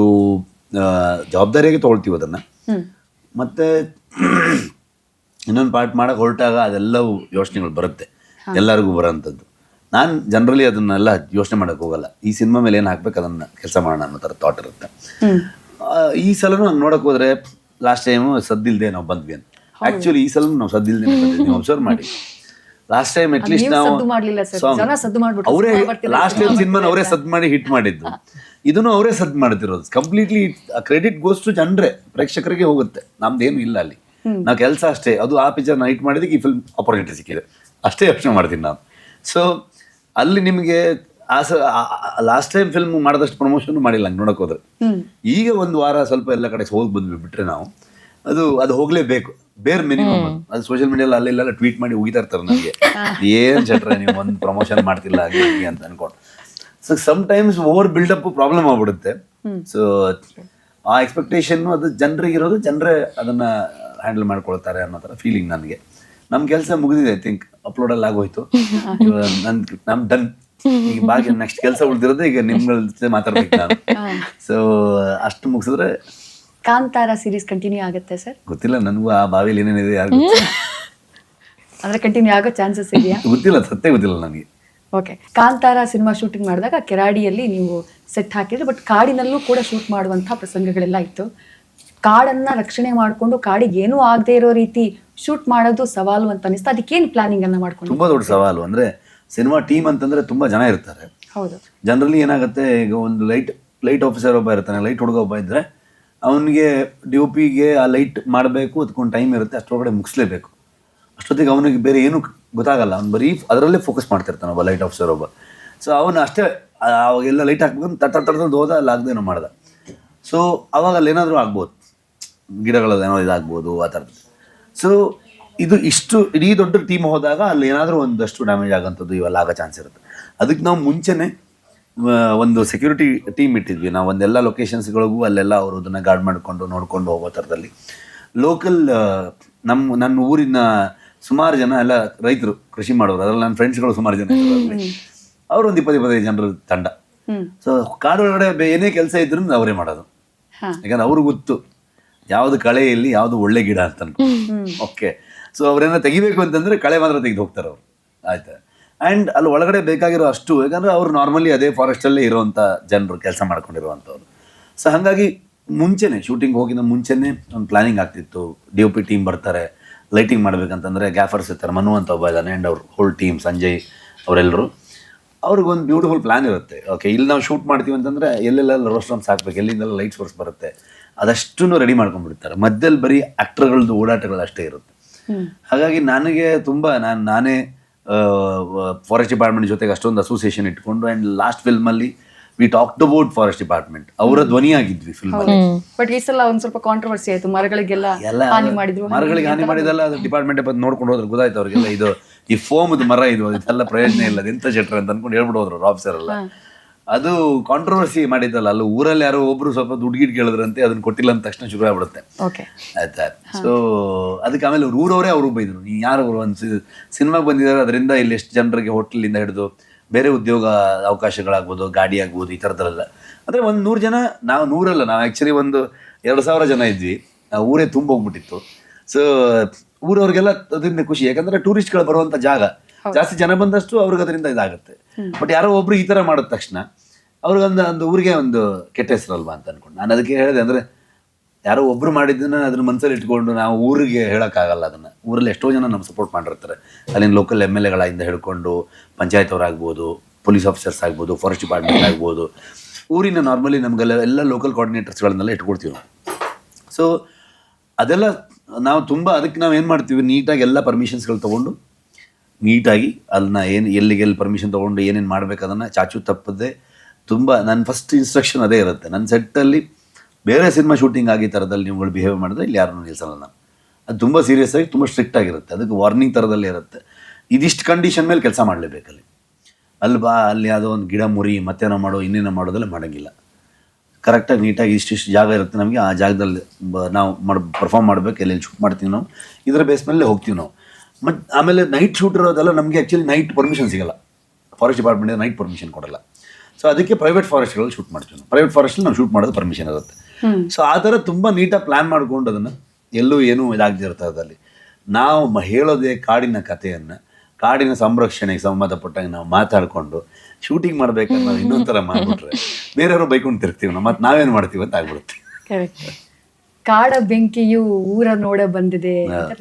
ಜವಾಬ್ದಾರಿಯಾಗಿ ತೊಗೊಳ್ತೀವಿ ಅದನ್ನ. ಮತ್ತೆ ಇನ್ನೊಂದು ಪಾರ್ಟ್ ಮಾಡಕ್ಕೆ ಹೊರಟಾಗ ಅದೆಲ್ಲವೂ ಯೋಚನೆಗಳು ಬರುತ್ತೆ, ಎಲ್ಲರಿಗೂ ಬರೋಂಥದ್ದು. ನಾನು ಜನರಲಿ ಅದನ್ನೆಲ್ಲ ಯೋಚನೆ ಮಾಡೋಕ್ಕೆ ಹೋಗಲ್ಲ. ಈ ಸಿನಿಮಾ ಮೇಲೆ ಏನು ಹಾಕ್ಬೇಕು ಅದನ್ನ ಕೆಲಸ ಮಾಡೋಣ ಅನ್ನೋ ಥರ ಥಾಟ್ ಇರುತ್ತೆ. ಈ ಸಲನೂ ಹಂಗೆ ನೋಡಕ್ಕೆ ಹೋದ್ರೆ ಲಾಸ್ಟ್ ಟೈಮು ಸದ್ದಿಲ್ದೆ ನಾವು ಬಂದ್ವಿ ಅಂತ. ಆ್ಯಕ್ಚುಲಿ ಈ ಸಲ ನಾವು ಸದ್ದಿಲ್ದೆ ನೀವು ಅಬ್ಸರ್ವ್ ಮಾಡಿ. ಲಾಸ್ಟ್ ಟೈಮ್ ಅಟ್ಲೀಸ್ಟ್ ನಾವು ಅವರೇ ಲಾಸ್ಟ್ ಟೈಮ್ ಸಿನಿಮಾನ ಅವರೇ ಸದ್ ಮಾಡಿ ಹಿಟ್ ಮಾಡಿದ್ದು, ಇದನ್ನು ಅವರೇ ಸದ್ ಮಾಡ್ತಿರೋದು. ಕಂಪ್ಲೀಟ್ಲಿ ಕ್ರೆಡಿಟ್ ಗೋಸ್ ಟು ಜನರೇ, ಪ್ರೇಕ್ಷಕರಿಗೆ ಹೋಗುತ್ತೆ, ನಮ್ದೇನು ಇಲ್ಲ ಅಲ್ಲಿ. ನಾವು ಕೆಲಸ ಅಷ್ಟೇ. ಅದು ಆ ಪಿಕ್ಚರ್ನ ಹಿಟ್ ಮಾಡಿದಕ್ಕೆ ಈ ಫಿಲ್ಮ್ ಆಪರ್ಚುನಿಟಿ ಸಿಕ್ಕಿದೆ, ಅಷ್ಟೇ ಯೋಚನೆ ಮಾಡ್ತೀನಿ ನಾನು. ಸೊ ಅಲ್ಲಿ ನಿಮಗೆ ಲಾಸ್ಟ್ ಟೈಮ್ ಫಿಲ್ಮ್ ಮಾಡಿದಷ್ಟು ಪ್ರಮೋಷನ್ ಮಾಡಿಲ್ಲ ಹಂಗೆ ನೋಡಕ್ ಹೋದ್ರೆ. ಈಗ ಒಂದು ವಾರ ಸ್ವಲ್ಪ ಎಲ್ಲ ಕಡೆ ಹೋಗಿ ಬಂದ್ವಿ ಬಿಟ್ರೆ ನಾವು ಅದು ಹೋಗ್ಲೇಬೇಕು, ಬೇರೆ ಮಿನಿಮಮ್. ಅದು ಸೋಷಿಯಲ್ ಮೀಡಿಯಲ್ಲಿ ಅಲ್ಲೆಲ್ಲ ಟ್ವೀಟ್ ಮಾಡಿ ಹೋಗಿತಾ ಇರ್ತಾರೆ ನನಗೆ, ಏನ್ ಚಟ್ರೆ ನೀವು ಒಂದು ಪ್ರಮೋಷನ್ ಮಾಡ್ತಿಲ್ಲ ಹಾಗೆ ಅಂತ ಅನ್ಕೊಂಡು. So sometimes over buildup problem ಆಗ್ಬಿಡುತ್ತೆ. ಸೊ ಆ ಎಕ್ಸ್ಪೆಕ್ಟೇಷನ್ ಅದು ಜನರಿಗೆ ಇರೋದು, ಜನರೇ ಅದನ್ನ ಹ್ಯಾಂಡಲ್ ಮಾಡ್ಕೊಳ್ತಾರೆ ಅನ್ನೋ ಥರ ಫೀಲಿಂಗ್ ನನಗೆ. ನಮ್ಮ ಕೆಲಸ ಮುಗಿದಿದೆ, ಐ ಥಿಂಕ್ ಅಪ್ಲೋಡಲ್ಲಿ ಆಗೋಯ್ತು. ನಮ್ ಡನ್. ಈಗ ಬಾಕಿ ನೆಕ್ಸ್ಟ್ ಕೆಲಸ ಉಳಿದಿರೋದು ಈಗ ನಿಮ್ಗಳ ಜೊತೆ ಮಾತಾಡ್ಬೇಕು ನಾನು. ಸೊ ಅಷ್ಟು ಮುಗಿಸಿದ್ರೆ ಕಾಂತಾರ ಸೀರೀಸ್ ಕಂಟಿನ್ಯೂ ಆಗುತ್ತೆ ಸರ್? ಗೊತ್ತಿಲ್ಲ ನನಗೂ, ಆ ಬಾವಿಲಿ ಏನೇನಿದೆ ಯಾರು ಅಂದ್ರೆ ಕಂಟಿನ್ಯೂ ಆಗೋ ಚಾನ್ಸಸ್ ಇದೆಯಾ? ಗೊತ್ತಿಲ್ಲ, ಸತ್ಯ ಗೊತ್ತಿಲ್ಲ ನನಗೆ. ಓಕೆ, ಕಾಂತಾರ ಸಿನಿಮಾ ಶೂಟಿಂಗ್ ಮಾಡಿದಾಗ ಕೆರಾಡಿಯಲ್ಲಿ ನೀವು ಸೆಟ್ ಹಾಕಿದ್ರೆ, ಬಟ್ ಕಾಡಿನಲ್ಲೂ ಕೂಡ ಶೂಟ್ ಮಾಡುವಂತಹ ಪ್ರಸಂಗಗಳೆಲ್ಲ ಇತ್ತು. ಕಾಡನ್ನ ರಕ್ಷಣೆ ಮಾಡಿಕೊಂಡು ಕಾಡಿಗೆ ಏನೂ ಆಗದೆ ಇರೋ ರೀತಿ ಶೂಟ್ ಮಾಡೋದು ಸವಾಲು ಅಂತ ಅನಿಸ್ತಾ, ಅದಕ್ಕೇನು ಪ್ಲಾನಿಂಗ್ ಅನ್ನ ಮಾಡ್ಕೊಂಡು? ತುಂಬಾ ದೊಡ್ಡ ಸವಾಲು. ಅಂದ್ರೆ ಸಿನಿಮಾ ಟೀಮ್ ಅಂತಂದ್ರೆ ತುಂಬಾ ಜನ ಇರ್ತಾರೆ. ಹೌದು. ಜನರಲಿ ಏನಾಗುತ್ತೆ, ಈಗ ಒಂದು ಲೈಟ್ ಆಫೀಸರ್ ಒಬ್ಬ ಇರ್ತಾನೆ, ಲೈಟ್ ಹುಡುಗ ಒಬ್ಬ ಇದ್ರೆ ಅವನಿಗೆ ಡಿ.ಒ.ಪಿಗೆ ಆ ಲೈಟ್ ಮಾಡಬೇಕು, ಅದಕ್ಕೊಂದು ಟೈಮ್ ಇರುತ್ತೆ, ಅಷ್ಟೊಳಗಡೆ ಮುಗಿಸ್ಲೇಬೇಕು. ಅಷ್ಟೊತ್ತಿಗೆ ಅವನಿಗೆ ಬೇರೆ ಏನು ಗೊತ್ತಾಗಲ್ಲ, ಅವ್ನು ಬರೀ ಅದರಲ್ಲೇ ಫೋಕಸ್ ಮಾಡ್ತಿರ್ತಾನೆ ಒಬ್ಬ ಲೈಟ್ ಆಫೀಸರ್ ಒಬ್ಬ. ಸೊ ಅವನು ಅಷ್ಟೇ ಅವಾಗೆಲ್ಲ ಲೈಟ್ ಹಾಕ್ಬೇಕು ತಟ್ಟದ್ದು ಹೋದ, ಅಲ್ಲಿ ಆಗದೇನೋ ಮಾಡ್ದ. ಸೊ ಅವಾಗ ಅಲ್ಲಿ ಏನಾದರೂ ಆಗ್ಬೋದು, ಗಿಡಗಳದ್ದು ಏನೋ ಇದಾಗ್ಬೋದು ಆ ಥರದ್ದು. ಸೊ ಇದು ಇಷ್ಟು ಇಡೀ ದೊಡ್ಡ ಟೀಮ್ ಹೋದಾಗ ಅಲ್ಲಿ ಏನಾದರೂ ಒಂದಷ್ಟು ಡ್ಯಾಮೇಜ್ ಆಗೋಂಥದ್ದು ಇವೆಲ್ಲ ಆಗೋ ಚಾನ್ಸ್ ಇರುತ್ತೆ. ಅದಕ್ಕೆ ನಾವು ಮುಂಚೆನೇ ಒಂದು ಸೆಕ್ಯೂರಿಟಿ ಟೀಮ್ ಇಟ್ಟಿದ್ವಿ ನಾವು. ಒಂದೆಲ್ಲ ಲೊಕೇಶನ್ಸ್ಗಳಿಗೂ ಅಲ್ಲೆಲ್ಲ ಅವರು ಅದನ್ನು ಗಾರ್ಡ್ ಮಾಡಿಕೊಂಡು ನೋಡ್ಕೊಂಡು ಹೋಗೋ ಥರದಲ್ಲಿ. ಲೋಕಲ್ ನನ್ನ ಊರಿನ ಸುಮಾರು ಜನ ಎಲ್ಲ ರೈತರು, ಕೃಷಿ ಮಾಡೋರು, ಅದರಲ್ಲಿ ನನ್ನ ಫ್ರೆಂಡ್ಸ್ಗಳು ಸುಮಾರು ಜನ ಇದ್ದಾರೆ. ಅವರು ಒಂದು 20-25 ಜನರ ತಂಡ. ಸೊ ಕಾಡೊಳಗಡೆ ಏನೇ ಕೆಲಸ ಇದ್ರೂ ಅವರೇ ಮಾಡೋದು. ಯಾಕಂದ್ರೆ ಅವ್ರಿಗೆ ಗೊತ್ತು ಯಾವ್ದು ಕಳೆ ಇಲ್ಲಿ ಯಾವ್ದು ಒಳ್ಳೆ ಗಿಡ ಅಂತ ಅನ್ಕೊಂಡು. ಓಕೆ, ಸೊ ಅವ್ರೇನ ತೆಗಿಬೇಕು ಅಂತಂದ್ರೆ ಕಳೆ ಮಾತ್ರ ತೆಗೆದು ಹೋಗ್ತಾರೆ ಅವ್ರು, ಆಯ್ತಾ. ಆ್ಯಂಡ್ ಅಲ್ಲಿ ಒಳಗಡೆ ಬೇಕಾಗಿರೋ ಅಷ್ಟು, ಯಾಕಂದ್ರೆ ಅವ್ರು ನಾರ್ಮಲಿ ಅದೇ ಫಾರೆಸ್ಟಲ್ಲೇ ಇರುವಂಥ ಜನರು, ಕೆಲಸ ಮಾಡ್ಕೊಂಡಿರುವಂಥವ್ರು. ಸೊ ಹಾಗಾಗಿ ಮುಂಚೆನೆ ಶೂಟಿಂಗ್ ಹೋಗಿದ ಮುಂಚೆನೆ ಒಂದು ಪ್ಲಾನಿಂಗ್ ಆಗ್ತಿತ್ತು. DOP ಟೀಮ್ ಬರ್ತಾರೆ, ಲೈಟಿಂಗ್ ಮಾಡ್ಬೇಕಂತಂದ್ರೆ ಗ್ಯಾಫರ್ಸ್ ಇರ್ತಾರೆ, ಮನು ಅಂತ ಒಬ್ಬ ಇದ್ದಾನೆ, ಆ್ಯಂಡ್ ಅವ್ರ ಹೋಲ್ ಟೀಮ್, ಸಂಜಯ್ ಅವರೆಲ್ಲರೂ, ಅವ್ರಿಗೊಂದು ಬ್ಯೂಟಿಫುಲ್ ಪ್ಲಾನ್ ಇರುತ್ತೆ. ಓಕೆ, ಇಲ್ಲಿ ನಾವು ಶೂಟ್ ಮಾಡ್ತೀವಿ ಅಂತಂದರೆ ಎಲ್ಲೆಲ್ಲ ರೋಸ್ಟ್ರಮ್ಸ್ ಹಾಕ್ಬೇಕು, ಎಲ್ಲಿಂದೆಲ್ಲ ಲೈಟ್ ಸೋರ್ಸ್ ಬರುತ್ತೆ, ಅದಷ್ಟನ್ನು ರೆಡಿ ಮಾಡ್ಕೊಂಡ್ಬಿಡ್ತಾರೆ. ಮಧ್ಯದಲ್ಲಿ ಬರೀ ಆ್ಯಕ್ಟರ್ಗಳದ್ದು ಓಡಾಟಗಳು ಅಷ್ಟೇ ಇರುತ್ತೆ. ಹಾಗಾಗಿ ನನಗೆ ತುಂಬ ನಾನೇ ಫಾರೆಸ್ಟ್ ಡಿಪಾರ್ಟ್ಮೆಂಟ್ ಜೊತೆಗೆ ಅಷ್ಟೊಂದು ಅಸೋಸಿಯೇಷನ್ ಇಟ್ಕೊಂಡು, ಆ್ಯಂಡ್ ಲಾಸ್ಟ್ ಫಿಲ್ಮಲ್ಲಿ we talked about forest department, ಅವರ ಧ್ವನಿಯಾಗಿದ್ವಿ ಫಿಲ್ಮಲ್ಲಿ. ಬಟ್ ಈ ಸಲ ಒಂದ್ ಸ್ವಲ್ಪ ಕಾಂಟ್ರವರ್ಸಿ ಆಯ್ತು, ಮರಗಳಿಗೆಲ್ಲ ಹಾನಿ ಮಾಡಿದ್ರು. ಮರಗಳಿಗೆ ಹಾನಿ ಮಾಡಿದಲ್ಲ, ಅದು ಡಿಪಾರ್ಟ್ಮೆಂಟ್ ಬಂದು ನೋಡ್ಕೊಂಡು ಹೋದ್ರೆ ಗೊತ್ತಾಯ್ತು ಅವ್ರಿಗೆಲ್ಲ, ಇದು ಈ ಫೋಮ್ದು ಮರ ಇದು, ಇದೆಲ್ಲ ಪ್ರಯೋಜನ ಇಲ್ಲ, ಎಂತ ಶೆಟ್ರ್ ಅಂತ ಅನ್ಕೊಂಡು ಹೇಳ್ಬಿಟ್ಟು ಹೋದ್ರು ಆಫೀಸರ್ ಎಲ್ಲ. ಅದು ಕಾಂಟ್ರವರ್ಸಿ ಮಾಡಿದ್ದಲ್ಲ, ಅಲ್ಲಿ ಊರಲ್ಲಿ ಯಾರೋ ಒಬ್ರು ಸ್ವಲ್ಪ ದುಡ್ಡು ಗಿಡ್ ಕೇಳಿದ್ರಂತೆ, ಅದನ್ನ ಕೊಟ್ಟಿಲ್ಲ ಅಂದ ತಕ್ಷಣ ಶುರು ಆಗ್ಬಿಡುತ್ತೆ, ಆಯ್ತಾ. ಸೊ ಅದಕ್ಕೆ ಆಮೇಲೆ ಊರವರೇ ಅವರು ಬೈದ್ರು, ನೀ ಯಾರು ಒಂದು ಸಿನಿಮಾಗೆ ಬಂದಿದ್ದಾರೆ, ಅದರಿಂದ ಇಲ್ಲಿ ಎಷ್ಟು ಜನರಿಗೆ ಹೋಟ್ಲಿಂದ ಹಿಡಿದು ಬೇರೆ ಉದ್ಯೋಗ ಅವಕಾಶಗಳಾಗ್ಬೋದು, ಗಾಡಿ ಆಗ್ಬೋದು, ಈ ಥರದ್ದೆಲ್ಲ. ಅಂದರೆ ಒಂದು 100 ಜನ, ನಾವು 100 ನಾವು ಆ್ಯಕ್ಚುಲಿ ಒಂದು 2,000 ಜನ ಇದ್ವಿ, ನಾವು ಊರೇ ತುಂಬ ಹೋಗ್ಬಿಟ್ಟಿತ್ತು. ಸೊ ಊರವ್ರಿಗೆಲ್ಲ ಅದರಿಂದ ಖುಷಿ, ಯಾಕಂದರೆ ಟೂರಿಸ್ಟ್ಗಳು ಬರುವಂಥ ಜಾಗ, ಜಾಸ್ತಿ ಜನ ಬಂದಷ್ಟು ಅವ್ರಿಗೆ ಅದರಿಂದ ಇದಾಗುತ್ತೆ. ಬಟ್ ಯಾರೋ ಒಬ್ರು ಈ ಥರ ಮಾಡಿದ ತಕ್ಷಣ ಅವ್ರಿಗೊಂದು ಊರಿಗೆ ಒಂದು ಕೆಟ್ಟ ಹೆಸರಲ್ವಾ ಅಂತ ಅನ್ಕೊಂಡು ನಾನು ಅದಕ್ಕೆ ಹೇಳಿದೆ. ಅಂದರೆ ಯಾರೋ ಒಬ್ರು ಮಾಡಿದ್ದನ್ನ ಅದನ್ನ ಮನಸ್ಸಲ್ಲಿ ಇಟ್ಕೊಂಡು ನಾವು ಊರಿಗೆ ಹೇಳೋಕ್ಕಾಗಲ್ಲ. ಅದನ್ನು ಊರಲ್ಲಿ ಎಷ್ಟೋ ಜನ ನಮ್ಗೆ ಸಪೋರ್ಟ್ ಮಾಡಿರ್ತಾರೆ, ಅಲ್ಲಿನ ಲೋಕಲ್ MLAಗಳಿಂದ ಹಿಡ್ಕೊಂಡು ಪಂಚಾಯತ್ ಅವ್ರಾಗ್ಬೋದು, ಪೊಲೀಸ್ ಆಫೀಸರ್ಸ್ ಆಗ್ಬೋದು, ಫಾರೆಸ್ಟ್ ಡಿಪಾರ್ಟ್ಮೆಂಟ್ ಆಗ್ಬೋದು, ಊರಿನ ನಾರ್ಮಲಿ ನಮಗೆಲ್ಲ ಎಲ್ಲ ಲೋಕಲ್ ಕೋಆರ್ಡಿನೇಟರ್ಸ್ಗಳನ್ನೆಲ್ಲ ಇಟ್ಕೊಡ್ತೀವಿ ನಾವು. ಸೊ ಅದೆಲ್ಲ ನಾವು ತುಂಬ ಅದಕ್ಕೆ ನಾವು ಏನು ಮಾಡ್ತೀವಿ, ನೀಟಾಗಿ ಎಲ್ಲ ಪರ್ಮಿಷನ್ಸ್ಗಳು ತೊಗೊಂಡು ನೀಟಾಗಿ ಅದನ್ನ ಎಲ್ಲಿಗೆಲ್ಲಿ ಪರ್ಮಿಷನ್ ತೊಗೊಂಡು ಏನೇನು ಮಾಡಬೇಕು ಅದನ್ನು ಚಾಚು ತಪ್ಪದೆ ತುಂಬ. ನನ್ನ ಫಸ್ಟ್ ಇನ್ಸ್ಟ್ರಕ್ಷನ್ ಅದೇ ಇರುತ್ತೆ, ನನ್ನ ಸೆಟ್ಟಲ್ಲಿ ಬೇರೆ ಸಿನಿಮಾ ಶೂಟಿಂಗ್ ಆಗಿ ಥರದಲ್ಲಿ ನೀವುಗಳು ಬಿಹೇವ್ ಮಾಡಿದ್ರೆ ಇಲ್ಲಿ ಯಾರನ್ನೂ ನಿಲ್ಸಲ್ಲ ನಾನು. ಅದು ತುಂಬ ಸೀರಿಯಸ್ ಆಗಿ ತುಂಬ ಸ್ಟ್ರಿಕ್ಟ್ ಆಗಿರುತ್ತೆ, ಅದಕ್ಕೆ ವಾರ್ನಿಂಗ್ ಥರದಲ್ಲಿ ಇರುತ್ತೆ. ಇದಿಷ್ಟು ಕಂಡೀಷನ್ ಮೇಲೆ ಕೆಲಸ ಮಾಡಲೇಬೇಕಲ್ಲಿ. ಅಲ್ಲಿ ಯಾವುದೋ ಒಂದು ಗಿಡ ಮುರಿ ಮತ್ತೇನೋ ಮಾಡೋ ಇನ್ನೇನೋ ಮಾಡೋದೆಲ್ಲ ಮಾಡೋಂಗಿಲ್ಲ. ಕರೆಕ್ಟಾಗಿ ನೀಟಾಗಿ ಇಷ್ಟಿಷ್ಟು ಜಾಗ ಇರುತ್ತೆ ನಮಗೆ, ಆ ಜಾಗದಲ್ಲಿ ನಾವು ಪರ್ಫಾರ್ಮ್ ಮಾಡಬೇಕು, ಎಲ್ಲೆಲ್ಲಿ ಶೂಟ್ ಮಾಡ್ತೀವಿ ನಾವು, ಇದರ ಬೇಸ್ ಮೇಲೆ ಹೋಗ್ತೀವಿ ನಾವು. ಮತ್ತು ಆಮೇಲೆ ನೈಟ್ ಶೂಟ್ ಇರೋದೆಲ್ಲ ನಮಗೆ ಆ್ಯಕ್ಚುಲಿ ನೈಟ್ ಪರ್ಮಿಷನ್ ಸಿಗೋಲ್ಲ, ಫಾರೆಸ್ಟ್ ಡಿಪಾರ್ಟ್ಮೆಂಟಿಂದ ನೈಟ್ ಪರ್ಮಿಷನ್ ಕೊಡಲ್ಲ. ಸೊ ಅದಕ್ಕೆ ಪ್ರೈವೇಟ್ ಫಾರೆಸ್ಟ್ಗಳಲ್ಲಿ ಶೂಟ್ ಮಾಡ್ತೀವಿ ನಾವು. ಪ್ರೈವೇಟ್ ಫಾರೆಸ್ಟಲ್ಲಿ ನಾವು ಶೂಟ್ ಮಾಡೋದು ಪರ್ಮಿಷನ್ ಇರುತ್ತೆ. ಸೊ ಆ ಥರ ತುಂಬ ನೀಟಾಗಿ ಪ್ಲ್ಯಾನ್ ಮಾಡ್ಕೊಂಡು ಅದನ್ನು ಎಲ್ಲೂ ಏನೂ ಇದಾಗದಿರುತ್ತೆ. ಅದರಲ್ಲಿ ನಾವು ಹೇಳೋದೇ ಕಾಡಿನ ಕಥೆಯನ್ನು, ಕಾಡಿನ ಸಂರಕ್ಷಣೆಗೆ ಸಂಬಂಧಪಟ್ಟಾಗ ನಾವು ಮಾತಾಡಿಕೊಂಡು ಶೂಟಿಂಗ್ ಮಾಡ್ಬೇಕಾದ್ರೆ ನಾವು ಇನ್ನೊಂದು ಥರ ಮಾಡಿಬಿಟ್ರೆ ಬೇರೆಯವರು ಬೈಕೊಂಡು ತಿರ್ತೀವಿ ನಾವು, ಮತ್ತು ನಾವೇನು ಮಾಡ್ತೀವಿ ಅಂತ ಆಗ್ಬಿಡುತ್ತೆ. ಕಾಡ ಬೆಂಕಿಯು ಊರ ನೋಡ ಬಂದಿದೆ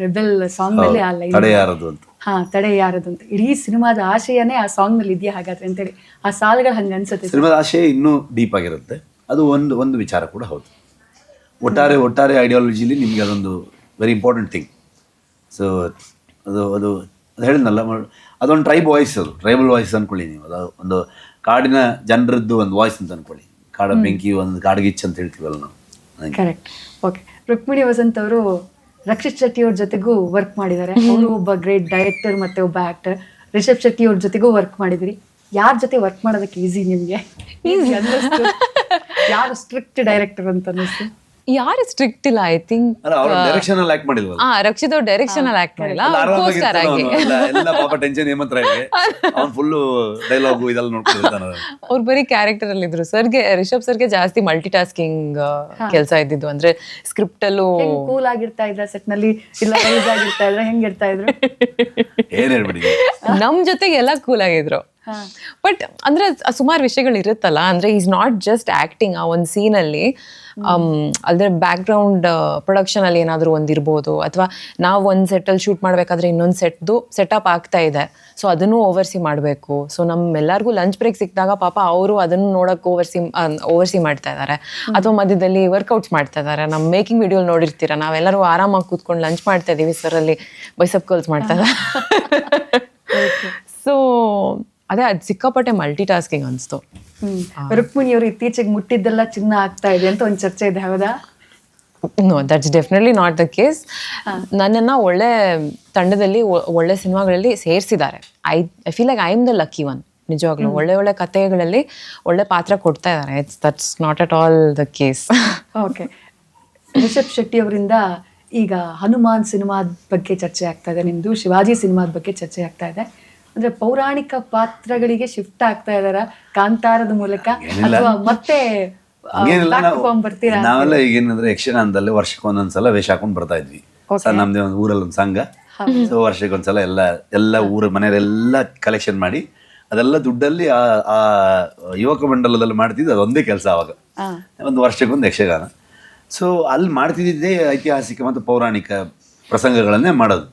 ರೆಬೆಲ್ ಸಾಂಗ್ ನಲ್ಲಿ ಆ ಲೈನ್, ತಡೆ ಯಾರದು ಅಂತ. ತಡೆ ಯಾರದು ಅಂತ ಇಡೀ ಸಿನಿಮಾದ ಆಶಯನೇ ಆ ಸಾಂಗ್ ನಲ್ಲಿ ಇದೆಯಾ ಹಾಗಾದ್ರೆ ಅಂತೇಳಿ ಆ ಸಾಲುಗಳು ಹಂಗ ಅನ್ಸುತ್ತೆ. ಸಿನಿಮಾದ ಆಶಯ ಇನ್ನೂ ಡೀಪ್ ಆಗಿರುತ್ತೆ. ಅದು ಒಂದು ವಿಚಾರ ಕೂಡ ಹೌದು. ಒಟ್ಟಾರೆ ಐಡಿಯಾಲಜಿಲಿ ನಿಮಗೆ ಅದೊಂದು ವೆರಿ ಇಂಪಾರ್ಟೆಂಟ್ ಥಿಂಗ್. ಸೊ ಅದು ಹೇಳಿದ್ನಲ್ಲ, ಅದೊಂದು ವಾಯ್ಸ್, ಅದು ಟ್ರೈಬಲ್ ವಾಯ್ಸ್ ಅಂದ್ಕೊಳ್ಳಿ ನೀವು. ಅದು ಒಂದು ಕಾಡಿನ ಜನರದ್ದು ಒಂದು ವಾಯ್ಸ್ ಅಂತ ಅಂದ್ಕೊಳ್ಳಿ. ಕಾಡ ಬೆಂಕಿ ಒಂದು ಕಾಡ್ಗಿಚ್ಚು ಅಂತ ಹೇಳ್ತೀವಲ್ಲ ನಾವು. ಕರೆಕ್ಟ್. ಓಕೆ, ರುಕ್ಮಿಣಿ ವಸಂತ್ ಅವರು ರಕ್ಷಿತ್ ಶೆಟ್ಟಿ ಅವ್ರ ಜೊತೆಗೂ ವರ್ಕ್ ಮಾಡಿದ್ದಾರೆ. ಅವರು ಒಬ್ಬ ಗ್ರೇಟ್ ಡೈರೆಕ್ಟರ್ ಮತ್ತೆ ಒಬ್ಬ ಆಕ್ಟರ್. ರಿಷಬ್ ಶೆಟ್ಟಿ ಅವ್ರ ಜೊತೆಗೂ ವರ್ಕ್ ಮಾಡಿದ್ರಿ. ಯಾರ ಜೊತೆ ವರ್ಕ್ ಮಾಡೋದಕ್ಕೆ ಈಸಿ ನಿಮ್ಗೆ? ಈಸಿ ಅನ್ನಿಸ್ತು? ಯಾರು ಸ್ಟ್ರಿಕ್ಟ್ ಡೈರೆಕ್ಟರ್ ಅಂತ ಅನ್ನಿಸ್ತು? ಯಾರು ಸ್ಟ್ರಿಕ್ಟ್ ಇಲ್ಲ, ಐ ಥಿಂಕ್ ಡೈರೆಕ್ಷನ್ ಅಲ್ಲಿ ಆಕ್ಟ್ ಮಾಡಿಲ್ವಲ್ಲ. ರಕ್ಷಿತ್ ಅವ್ರು ಡೈರೆಕ್ಷನ್ ಅಲ್ಲಿ ಆಕ್ಟ್ ಮಾಡಿಲ್ಲ, co-star ಆಗಿ. ಎಲ್ಲ ಪಾಪ ಟೆನ್ಷನ್ ಏಮಂತ್ರ ಇದೆ, ಅವ್ನು ಫುಲ್ ಡೈಲಾಗು ಇದೆಲ್ಲ ನೋಡ್ಕೊಂಡಿರ್ತಾನೆ. ಅವ್ರು ಬರೀ ಕ್ಯಾರೆಕ್ಟರ್ ಅಲ್ಲಿ ಇದ್ರು. ರಿಷಬ್ ಸರ್ಗೆ ಜಾಸ್ತಿ ಮಲ್ಟಿ ಟಾಸ್ಕಿಂಗ್ ಕೆಲಸ ಇದ್ದಿದ್ದು. ಅಂದ್ರೆ ಸ್ಕ್ರಿಪ್ಟ್ ಅಲ್ಲೂ ಕೂಲ್ ಆಗಿರ್ತಾ ಇದ್ರ ಸೆಟ್ ನಲ್ಲಿ, ಇಲ್ಲ ರೈಸ್ ಆಗಿರ್ತಾ ಇದ್ರ, ಹೆಂಗಿರ್ತಾ ಇದ್ರು? ಏನ್ ಹೇಳ್ಬಿಡಿ, ನಮ್ ಜೊತೆಗೆ ಎಲ್ಲ ಕೂಲ್ ಆಗಿದ್ರು. ಬಟ್ ಅಂದ್ರೆ ಸುಮಾರು ವಿಷಯಗಳು ಇರುತ್ತಲ್ಲ, ಅಂದ್ರೆ ಈಸ್ ನಾಟ್ ಜಸ್ಟ್ ಆಕ್ಟಿಂಗ್. ಆ ಒಂದು ಸೀನ್ ಅಲ್ಲಿ ಅಲ್ದ್ರೆ ಬ್ಯಾಕ್ ಗ್ರೌಂಡ್ ಪ್ರೊಡಕ್ಷನ್ ಅಲ್ಲಿ ಏನಾದ್ರು ಒಂದಿರ್ಬೋದು, ಅಥವಾ ನಾವು ಒಂದು ಸೆಟ್ಟಲ್ಲಿ ಶೂಟ್ ಮಾಡ್ಬೇಕಾದ್ರೆ ಇನ್ನೊಂದು ಸೆಟಪ್ ಆಗ್ತಾ ಇದೆ, ಸೊ ಅದನ್ನು ಓವರ್ಸಿ ಮಾಡಬೇಕು. ಸೊ ನಮ್ಮೆಲ್ಲರಿಗೂ ಲಂಚ್ ಬ್ರೇಕ್ ಸಿಕ್ಕಿದಾಗ ಪಾಪ ಅವರು ಅದನ್ನು ನೋಡಕ್ ಓವರ್ಸಿ ಮಾಡ್ತಾ ಇದ್ದಾರೆ, ಅಥವಾ ಮಧ್ಯದಲ್ಲಿ ವರ್ಕೌಟ್ಸ್ ಮಾಡ್ತಾ ಇದ್ದಾರೆ. ನಮ್ಮ ಮೇಕಿಂಗ್ ವಿಡಿಯೋ ನೋಡಿರ್ತೀರ, ನಾವೆಲ್ಲರೂ ಆರಾಮಾಗಿ ಕೂತ್ಕೊಂಡು ಲಂಚ್ ಮಾಡ್ತಾ ಇದೀವಿ, ಸರ್ ಅಲ್ಲಿ ಬೈಸಪ್ ಕರ್ಲ್ಸ್ ಮಾಡ್ತಾ ಇದ್ದಾರೆ. ಸೊ ಅದೇ ಅದು ಸಿಕ್ಕಾಪಟ್ಟೆ ಮಲ್ಟಿ ಟಾಸ್ಕಿಂಗ್ ಅನಿಸ್ತು. ರುಕ್ಮಿಣಿಯವರು ಇತ್ತೀಚೆಗೆ ಮುಟ್ಟಿದ್ದೆಲ್ಲ ಚಿನ್ನ ಆಗ್ತಾ ಇದೆ ಅಂತ ಒಂದು ಚರ್ಚೆ ಇದೆ, ಹೌದಾ? No, that's definitely not the case. ನನ್ನನ್ನು ಒಳ್ಳೆ ತಂಡದಲ್ಲಿ ಒಳ್ಳೆ ಸಿನಿಮಾಗಳಲ್ಲಿ ಸೇರಿಸಿದ್ದಾರೆ. I feel like I am the lucky one. ನಿಜವಾಗ್ಲೂ ಒಳ್ಳೆ ಕಥೆಗಳಲ್ಲಿ ಒಳ್ಳೆ ಪಾತ್ರ ಕೊಡ್ತಾ ಇದ್ದಾರೆ. That's not at all the case. Okay, Rishab Shetty ಅವರಿಂದ ಈಗ ಹನುಮಾನ್ ಸಿನಿಮಾದ ಬಗ್ಗೆ ಚರ್ಚೆ ಆಗ್ತಾ ಇದೆ, ನಿಮ್ದು ಶಿವಾಜಿ ಸಿನಿಮಾದ ಬಗ್ಗೆ ಚರ್ಚೆ ಆಗ್ತಾ ಇದೆ. ಅಂದ್ರೆ ಪೌರಾಣಿಕ ಪಾತ್ರಗಳಿಗೆ ಶಿಫ್ಟ್ ಆಗ್ತಾ ಇದಾರ ಕಾಂತಾರದ ಮೂಲಕ, ಅಥವಾ ಮತ್ತೆ ಹಂಗೇನಿಲ್ಲ, back to form ಬರ್ತೀರಾ ಅಂತ ನಾವೆಲ್ಲ ಈಗ ಏನಂದ್ರೆ ಯಕ್ಷಗಾನದಲ್ಲಿ ವರ್ಷಕ್ಕೆ ಒಂದೊಂದ್ಸಲ ವೇಷ ಹಾಕೊಂಡು ಬರ್ತಾ ಇದ್ವಿ. ನಮ್ದೇ ಒಂದು ಊರಲ್ಲಿ ಒಂದು ಸಂಘ, ಸೊ ವರ್ಷಕ್ಕೆ ಒಂದ್ಸಲ ಎಲ್ಲ ಊರ ಮನೆಯವರೆಲ್ಲ ಕಲೆಕ್ಷನ್ ಮಾಡಿ ಅದೆಲ್ಲ ದುಡ್ಡಲ್ಲಿ ಆ ಯುವಕ ಮಂಡಲದಲ್ಲಿ ಮಾಡ್ತಿದ್ದು ಅದೊಂದೇ ಕೆಲಸ. ಅವಾಗ ಒಂದು ವರ್ಷಕ್ಕೊಂದು ಯಕ್ಷಗಾನ. ಸೊ ಅಲ್ಲಿ ಮಾಡ್ತಿದ್ದೇ ಐತಿಹಾಸಿಕ ಮತ್ತು ಪೌರಾಣಿಕ ಪ್ರಸಂಗಗಳನ್ನೇ ಮಾಡೋದು.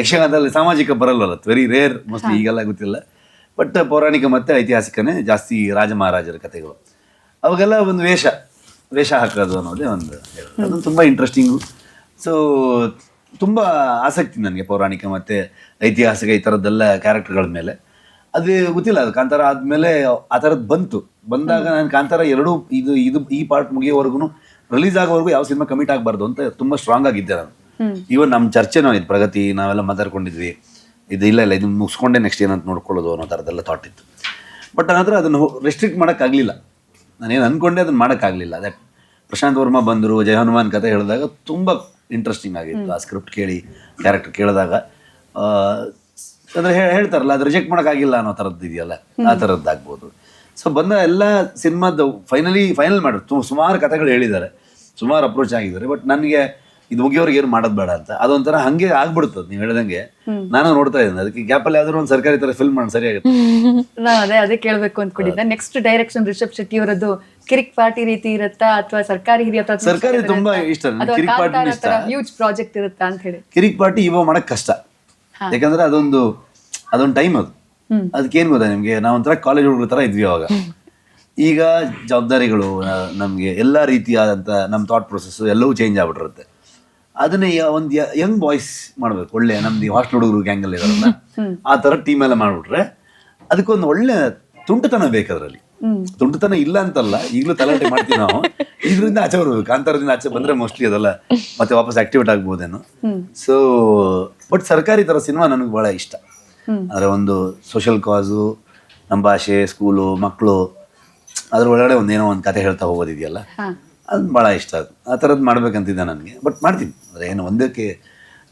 ಯಕ್ಷಗಾನದಲ್ಲಿ ಸಾಮಾಜಿಕ ಬರಲ್ವಲ್ಲ, ವೆರಿ ರೇರ್, ಮೋಸ್ಟ್ಲಿ ಈಗೆಲ್ಲ ಗೊತ್ತಿಲ್ಲ. ಬಟ್ ಪೌರಾಣಿಕ ಮತ್ತು ಐತಿಹಾಸಿಕನೇ ಜಾಸ್ತಿ, ರಾಜ ಮಹಾರಾಜರ ಕಥೆಗಳು. ಅವಾಗೆಲ್ಲ ಒಂದು ವೇಷ ಹಾಕೋದು ಅನ್ನೋದೇ ಒಂದು, ಅದೊಂದು ತುಂಬ ಇಂಟ್ರೆಸ್ಟಿಂಗು. ಸೊ ತುಂಬ ಆಸಕ್ತಿ ನನಗೆ ಪೌರಾಣಿಕ ಮತ್ತು ಐತಿಹಾಸಿಕ ಈ ಥರದ್ದೆಲ್ಲ ಕ್ಯಾರೆಕ್ಟರ್ಗಳ ಮೇಲೆ. ಅದು ಗೊತ್ತಿಲ್ಲ, ಅದು ಕಾಂತಾರ ಆದಮೇಲೆ ಆ ಥರದ್ದು ಬಂದಾಗ ನಾನು ಕಾಂತಾರ ಇದು ಈ ಪಾರ್ಟ್ ಮುಗಿಯೋವರೆಗೂ, ರಿಲೀಸ್ ಆಗೋವರೆಗೂ ಯಾವ ಸಿನಿಮಾ ಕಮಿಟ್ ಆಗಬಾರ್ದು ಅಂತ ತುಂಬ ಸ್ಟ್ರಾಂಗ್ ಆಗಿದ್ದೆ ನಾನು. ಈವನ್ ನಮ್ಮ ಚರ್ಚೆನೂ ಇದು ಪ್ರಗತಿ, ನಾವೆಲ್ಲ ಮಾತಾಡ್ಕೊಂಡಿದ್ವಿ, ಇದು ಮುಗಿಸ್ಕೊಂಡೆ ನೆಕ್ಸ್ಟ್ ಏನಂತ ನೋಡ್ಕೊಳ್ಳೋದು ಅನ್ನೋ ಥರದ್ದೆಲ್ಲ ಥಾಟ್ ಇತ್ತು. ಬಟ್ ನಂತರ ಅದನ್ನು ರೆಸ್ಟ್ರಿಕ್ಟ್ ಮಾಡೋಕ್ಕಾಗಲಿಲ್ಲ. ನಾನೇನು ಅಂದ್ಕೊಂಡೆ ಅದನ್ನು ಮಾಡೋಕ್ಕಾಗಲಿಲ್ಲ. ಅದೇ ಪ್ರಶಾಂತ್ ವರ್ಮಾ ಬಂದರು, ಜಯ ಹನುಮಾನ್ ಕತೆ ಹೇಳಿದಾಗ ತುಂಬ ಇಂಟ್ರೆಸ್ಟಿಂಗ್ ಆಗಿತ್ತು. ಆ ಸ್ಕ್ರಿಪ್ಟ್ ಕೇಳಿ ಕ್ಯಾರೆಕ್ಟರ್ ಕೇಳಿದಾಗ ಅಂದರೆ ಹೇಳ್ತಾರಲ್ಲ, ಅದು ರಿಜೆಕ್ಟ್ ಮಾಡೋಕ್ಕಾಗಿಲ್ಲ ಅನ್ನೋ ಥರದ್ದು ಇದೆಯಲ್ಲ, ಆ ಥರದ್ದಾಗ್ಬೋದು. ಸೊ ಬಂದ ಎಲ್ಲ ಸಿನಿಮಾದ ಫೈನಲ್ ಮಾಡಿದ್ರು. ಸುಮಾರು ಕಥೆಗಳು ಹೇಳಿದ್ದಾರೆ, ಸುಮಾರು ಅಪ್ರೋಚ್ ಆಗಿದ್ದಾರೆ. ಬಟ್ ನನಗೆ ಇದು ಮುಗಿಯೋರಿಗೆ ಏನು ಮಾಡೋದು ಬೇಡ ಅಂತ, ಅದೊಂಥರ ಹಂಗೆ ಆಗ್ಬಿಡ್ತದೆ. ನೀವು ಹೇಳ್ದಂಗೆ ನಾನು ನೋಡ್ತಾ ಇದ್ದೀನಿ, ಅದಕ್ಕೆ ಗ್ಯಾಪಲ್ಲಿ ಯಾವ್ದಾದ್ರು ಒಂದು ಸರ್ಕಾರಿ ಥರ ಫಿಲ್ಮ್ ಮಾಡಿ ಸರಿಯಾಗುತ್ತೆ. ನಾನು ಅದೇ ಕೇಳಬೇಕು ಅಂದ್ಕೊಂಡಿದ್ದೆ. ನೆಕ್ಸ್ಟ್ ಡೈರೆಕ್ಷನ್ ರಿಷಬ್ ಶೆಟ್ಟಿ ಅವರದ್ದು ಕಿರಿಕ್ ಪಾರ್ಟಿ ರೀತಿ ಇರುತ್ತಾ ಅಥವಾ ಸರ್ಕಾರಿ ಹಿರಿಯ ಸರ್ಕಾರಿ ತುಂಬಾ ಇಷ್ಟ. ಕಿರಿಕ್ ಪಾರ್ಟಿ ಇಷ್ಟ, ಹ್ಯೂಜ್ ಪ್ರಾಜೆಕ್ಟ್ ಇರುತ್ತಾ ಅಂತ ಹೇಳಿ. ಕಿರಿಕ್ ಪಾರ್ಟಿ ಇವಾಗ ಮಾಡಕ್ ಕಷ್ಟ, ಯಾಕಂದ್ರೆ ಅದೊಂದು ಟೈಮ್ ಅದು. ಅದಕ್ಕೇನು ಗೊತ್ತಾ ನಿಮ್ಗೆ, ನಾವೊಂಥರ ಕಾಲೇಜ್ ಹುಡುಗರ ಥರ ಇದ್ವಿ ಅವಾಗ. ಈಗ ಜವಾಬ್ದಾರಿಗಳು, ನಮಗೆ ಎಲ್ಲ ರೀತಿಯಾದಂಥ ನಮ್ಮ ಥಾಟ್ ಪ್ರೊಸೆಸ್ ಎಲ್ಲವೂ ಚೇಂಜ್ ಆಗ್ಬಿಟ್ಟಿರುತ್ತೆ. ಅದನ್ನೇ ಒಂದು ಯಂಗ್ ಬಾಯ್ಸ್ ಮಾಡ್ಬೇಕು, ಒಳ್ಳೆ ನಮ್ದು ಹಾಸ್ಟೆಲ್ ಹುಡುಗರು ಗ್ಯಾಂಗಲ್ಲಿ ಇರೋಲ್ಲ ಆ ಥರ ಟೀಮ್ ಎಲ್ಲ ಮಾಡ್ಬಿಟ್ರೆ ಅದಕ್ಕೊಂದು ಒಳ್ಳೆ ತುಂಟತನ ಬೇಕು. ಅದರಲ್ಲಿ ತುಂಟತನ ಇಲ್ಲ ಅಂತಲ್ಲ, ಈಗಲೂ ತಲಾಟೆ ಮಾಡ್ತೀವಿ ನಾವು. ಇದರಿಂದ ಆಚೆ ಬರ್ಬೇಕು, ಕಾಂತಾರದಿಂದ ಆಚೆ ಬಂದರೆ ಮೋಸ್ಟ್ಲಿ ಅದೆಲ್ಲ ಮತ್ತೆ ವಾಪಸ್ ಆಕ್ಟಿವೇಟ್ ಆಗ್ಬೋದೇನೋ. ಸೊ ಬಟ್ ಸರ್ಕಾರಿ ಥರ ಸಿನಿಮಾ ನನಗೆ ಭಾಳ ಇಷ್ಟ. ಅಂದರೆ ಒಂದು ಸೋಷಲ್ ಕಾಸು, ನಮ್ಮ ಭಾಷೆ, ಸ್ಕೂಲು, ಮಕ್ಕಳು, ಅದ್ರ ಒಳಗಡೆ ಒಂದೇನೋ ಒಂದು ಕತೆ ಹೇಳ್ತಾ ಹೋಗೋದಿದೆಯಲ್ಲ, ಅದು ಭಾಳ ಇಷ್ಟ. ಅದು ಆ ಥರದ್ದು ಮಾಡ್ಬೇಕಂತಿದ್ದೆ ನನಗೆ. ಬಟ್ ಮಾಡ್ತೀನಿ, ಅಂದರೆ ಏನು ಒಂದಕ್ಕೆ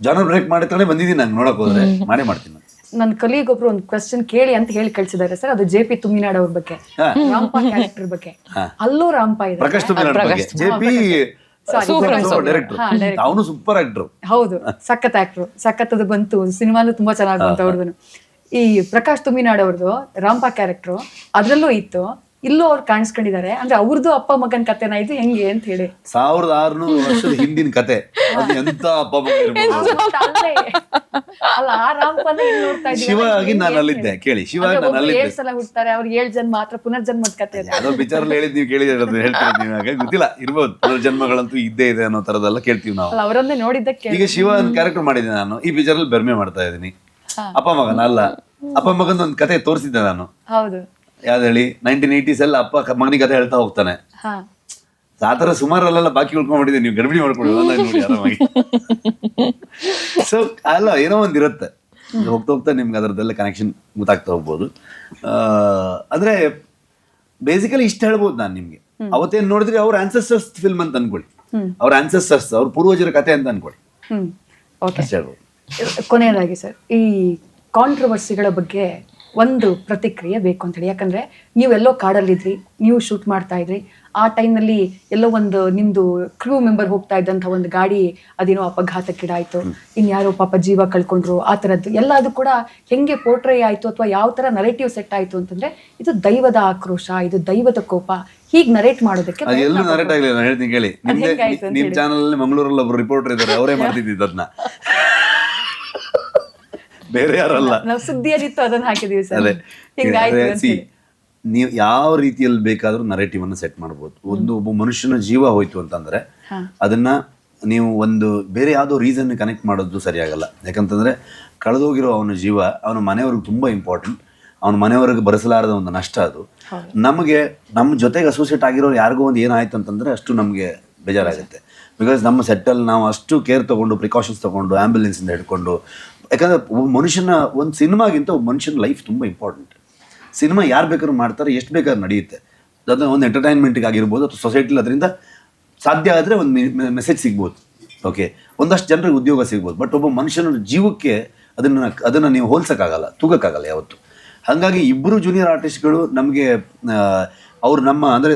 ಜಾನರ್ ಬ್ರೇಕ್ ಮಾಡಿದ್ರೆ ಬಂದಿದ್ದೀನಿ. ನಂಗೆ ನೋಡೋಕೆ ಹೋದರೆ ಮಾಡೇ ಮಾಡ್ತೀನಿ. ನನ್ನ ಕಲೀಗ್ ಒಬ್ರು ಒಂದು ಕ್ವೆಶ್ಚನ್ ಕೇಳಿ ಅಂತ ಹೇಳಿ ಕಳ್ಸಿದ್ದಾರೆ ಸರ್. ಅದು JP ತುಮಿನಾಡ್ ಅವ್ರ ಬಗ್ಗೆ, ರಾಂಪಾ ಕ್ಯಾರೆಕ್ಟರ್ ಬಗ್ಗೆ. ಅಲ್ಲೂ ರಾಂಪಾ ಇದೆ, ಪ್ರಕಾಶ್ ತುಮಿನಾಡ್ ಬಗ್ಗೆ. JP ಡೈರೆಕ್ಟರ್, ಅವನು ಸೂಪರ್ ಆಕ್ಟರ್. ಹೌದು, ಸಖತ್ ಆಕ್ಟರ್, ಸಖತ್ತದು ಬಂತು ಸಿನಿಮಾನು ತುಂಬಾ ಚೆನ್ನಾಗಿ ಬಂತು ಅವ್ರದ್ದು. ಈ ಪ್ರಕಾಶ್ ತುಮಿನಾಡ್ ಅವ್ರದ್ದು ರಾಂಪಾ ಕ್ಯಾರೆಕ್ಟರ್ ಅದ್ರಲ್ಲೂ ಇತ್ತು, ಇಲ್ಲೂ ಅವ್ರು ಕಾಣಿಸ್ಕೊಂಡಿದ್ದಾರೆ. ಅಂದ್ರೆ ಅವ್ರದ್ದು ಅಪ್ಪ ಮಗನ್ ಕತೆನ ಇದು ಹೆಂಗೆ ಅಂತ ಹೇಳಿ 1600 ವರ್ಷದ ಹಿಂದಿನ ಕತೆ. ಅದು ಎಂತ ಅಪ್ಪ ಮಗ ಅಲ್ಲ, ಆ ರಾಂಪನ ಇಲ್ಲಿ ನೋಡ್ತಾ ಇದ್ದೀವಿ. ಶಿವಾಗಿ ನಾನು ಅಲ್ಲಿದ್ದೆ, ಕೇಳಿ, ಶಿವಾಗಿ ನಾನು ಅಲ್ಲಿದ್ದೆ. 7 ಸಲ ಹುಡ್ತಾರೆ, ಅವ್ರಿಗೆ 7 ಜನ್ಮ ಮಾತ್ರ ಪುನರ್ಜನ್ಮದ ಕತೆ. ಯಾವ್ದೋ ವಿಚಾರಲ್ಲಿ ಹೇಳಿದ್ ನೀವು ಕೇಳಿದ್ರೆ ಹೇಳ್ತೀವಿ, ನೀವು ಗೊತ್ತಿಲ್ಲ ಇರ್ಬೋದು. ಪುನರ್ಜನ್ಮಗಳಂತೂ ಇದ್ದೇ ಇದೆ ಅನ್ನೋ ತರದೆಲ್ಲ ಕೇಳ್ತೀವಿ ನಾವು. ಅವರನ್ನೇ ನೋಡಿದ್ದಕ್ಕೆ ಈಗ ಶಿವ ಕ್ಯಾರೆಕ್ಟರ್ ಮಾಡಿದ್ದೆ ನಾನು, ಈ ಪಿಕ್ಚರಲ್ಲಿ ಬೆರ್ಮೆ ಮಾಡ್ತಾ ಇದ್ದೀನಿ. ಅಪ್ಪ ಮಗನ ಅಲ್ಲ, ಅಪ್ಪ ಮಗನ ಒಂದು ಕತೆ ತೋರಿಸಿದ್ದೆ ನಾನು. ಹೌದು, ಯಾವ್ದು ಹೇಳಿ, 1980s ಎಲ್ಲ ಅಪ್ಪ ಮಗನಿಗೆ ಕತೆ ಹೇಳ್ತಾ ಹೋಗ್ತಾನೆ. ಆ ಥರ ಸುಮಾರಲ್ಲೆಲ್ಲ ಬಾಕಿ ಉಳ್ಕೊಂಡ್ಬಿಟ್ಟಿದೆ, ನೀವು ಗರ್ಭಿಣಿ ಮಾಡ್ಕೊಳ್ಳಿ ನೋಡಿ ಆರಾಮಾಗಿ. ಸೊ ಅಲ್ಲ, ಏನೋ ಒಂದು ಇರುತ್ತೆ, ಹೋಗ್ತಾ ಹೋಗ್ತಾ ನಿಮ್ಗೆ ಅದರದ್ದೆಲ್ಲ ಕನೆಕ್ಷನ್ ಗೊತ್ತಾಗ್ತಾ ಹೋಗ್ಬೋದು. ಅಂದ್ರೆ ಬೇಸಿಕಲಿ ಇಷ್ಟ ಹೇಳ್ಬೋದು ನಾನು ನಿಮ್ಗೆ. ಅವತ್ತೇನು ನೋಡಿದ್ರಿ, ಅವ್ರ ಆನ್ಸೆಸ್ಟರ್ಸ್ ಫಿಲ್ಮ್ ಅಂತ ಅನ್ಕೊಳ್ಳಿ, ಅವ್ರ ಆನ್ಸೆಸ್ಟರ್ಸ್, ಅವ್ರ ಪೂರ್ವಜರ ಕತೆ ಅಂತ ಅನ್ಕೊಳ್ಳಿ. ಅಷ್ಟೇ ಹೇಳ್ಬೋದು. ಕೊನೆಯದಾಗಿ ಸರ್, ಈ ಕಾಂಟ್ರವರ್ಸಿಗಳ ಬಗ್ಗೆ ಒಂದು ಪ್ರತಿಕ್ರಿಯೆ ಬೇಕು ಅಂತ ಹೇಳಿ. ಯಾಕಂದ್ರೆ ನೀವೆಲ್ಲೋ ಕಾಡಲ್ಲಿದ್ರಿ, ನೀವು ಶೂಟ್ ಮಾಡ್ತಾ ಇದ್ರಿ, ಆ ಟೈಮ್ನಲ್ಲಿ ಎಲ್ಲೋ ಒಂದು ನಿಮ್ದು ಕ್ರೂ ಮೆಂಬರ್ ಹೋಗ್ತಾ ಇದ್ದಂಥ ಒಂದು ಗಾಡಿ ಅದೇನೋ ಅಪಘಾತಕ್ಕೀಡಾಯ್ತು, ಇನ್ಯಾರೋ ಪಾಪ ಜೀವ ಕಳ್ಕೊಂಡ್ರು, ಆ ಥರದ್ದು ಎಲ್ಲ ಅದು ಕೂಡ ಹೆಂಗೆ ಪೋರ್ಟ್ರೇ ಆಯ್ತು ಅಥವಾ ಯಾವ ಥರ ನರೇಟಿವ್ ಸೆಟ್ ಆಯ್ತು ಅಂತಂದ್ರೆ ಇದು ದೈವದ ಆಕ್ರೋಶ, ಇದು ದೈವದ ಕೋಪ, ಹೀಗೆ ನರೇಟ್ ಮಾಡೋದಕ್ಕೆ ಅದೆಲ್ಲ ನರೇಟ್ ಆಗಲಿಲ್ಲ. ನಾನು ಹೇಳ್ತೀನಿ ಕೇಳಿ, ನಿಮ್ಮ ಚಾನಲ್ ಮಂಗಳೂರಲ್ಲಿ ಒಬ್ರು ರಿಪೋರ್ಟರ್ ಇದ್ದಾರೆ, ಅವರೇ ಮಾಡ್ತಿದ್ದಿದ್ದು ಅದನ್ನ, ಬೇರೆ ಯಾರಲ್ಲ. ನಾವು ಸುದ್ದಿಯಲ್ಲಿತ್ತು ಅದನ್ನ ಹಾಕಿದೀವಿ ಸರ್. ನೀವು ಯಾವ ರೀತಿಯಲ್ಲಿ ಬೇಕಾದ್ರೂ ನರೇಟಿವ್ ಅನ್ನು ಸೆಟ್ ಮಾಡ್ಬೋದು. ಒಬ್ಬ ಮನುಷ್ಯನ ಜೀವ ಹೋಯ್ತು ಅಂತಂದ್ರೆ ಅದನ್ನ ನೀವು ಒಂದು ಬೇರೆ ಯಾವುದೋ ರೀಸನ್ ಕನೆಕ್ಟ್ ಮಾಡೋದು ಸರಿಯಾಗಲ್ಲ. ಯಾಕಂತಂದ್ರೆ ಕಳೆದೋಗಿರೋ ಅವನ ಜೀವ ಅವನ ಮನೆಯವ್ರಿಗೆ ತುಂಬಾ ಇಂಪಾರ್ಟೆಂಟ್. ಅವನ ಮನೆಯವ್ರಿಗೆ ಭರಿಸಲಾರದ ಒಂದು ನಷ್ಟ ಅದು. ನಮಗೆ ನಮ್ಮ ಜೊತೆಗೆ ಅಸೋಸಿಯೇಟ್ ಆಗಿರೋರು ಯಾರಿಗೋ ಒಂದು ಏನಾಯ್ತು ಅಂತಂದ್ರೆ ಅಷ್ಟು ನಮಗೆ ಬೇಜಾರಾಗುತ್ತೆ. ಬಿಕಾಸ್ ನಮ್ಮ ಸೆಟ್ಟಲ್ಲಿ ನಾವು ಅಷ್ಟು ಕೇರ್ ತಗೊಂಡು, ಪ್ರಿಕಾಷನ್ಸ್ ತಗೊಂಡು, ಆಂಬ್ಯುಲೆನ್ಸಿಂದ ಹಿಡ್ಕೊಂಡು, ಯಾಕಂದರೆ ಒಬ್ಬ ಮನುಷ್ಯನ ಒಂದು ಸಿನಿಮಾಗಿಂತ ಒಬ್ಬ ಮನುಷ್ಯನ ಲೈಫ್ ತುಂಬ ಇಂಪಾರ್ಟೆಂಟ್. ಸಿನಿಮಾ ಯಾರು ಬೇಕಾದ್ರೂ ಮಾಡ್ತಾರೆ, ಎಷ್ಟು ಬೇಕಾದ್ರೂ ನಡೆಯುತ್ತೆ. ಅದು ಒಂದು ಎಂಟರ್ಟೈನ್ಮೆಂಟಿಗೆ ಆಗಿರ್ಬೋದು ಅಥವಾ ಸೊಸೈಟಿಲಿ ಅದರಿಂದ ಸಾಧ್ಯ ಆದರೆ ಒಂದು ಮೆಸೇಜ್ ಸಿಗ್ಬೋದು. ಓಕೆ, ಒಂದಷ್ಟು ಜನರಿಗೆ ಉದ್ಯೋಗ ಸಿಗ್ಬೋದು. ಬಟ್ ಒಬ್ಬ ಮನುಷ್ಯನ ಜೀವಕ್ಕೆ ಅದನ್ನು ನೀವು ಹೋಲ್ಸೋಕ್ಕಾಗಲ್ಲ, ತೂಗಕ್ಕಾಗಲ್ಲ ಯಾವತ್ತು. ಹಾಗಾಗಿ ಇಬ್ಬರು ಜೂನಿಯರ್ ಆರ್ಟಿಸ್ಟ್ಗಳು ನಮಗೆ ಅವ್ರು ನಮ್ಮ ಅಂದರೆ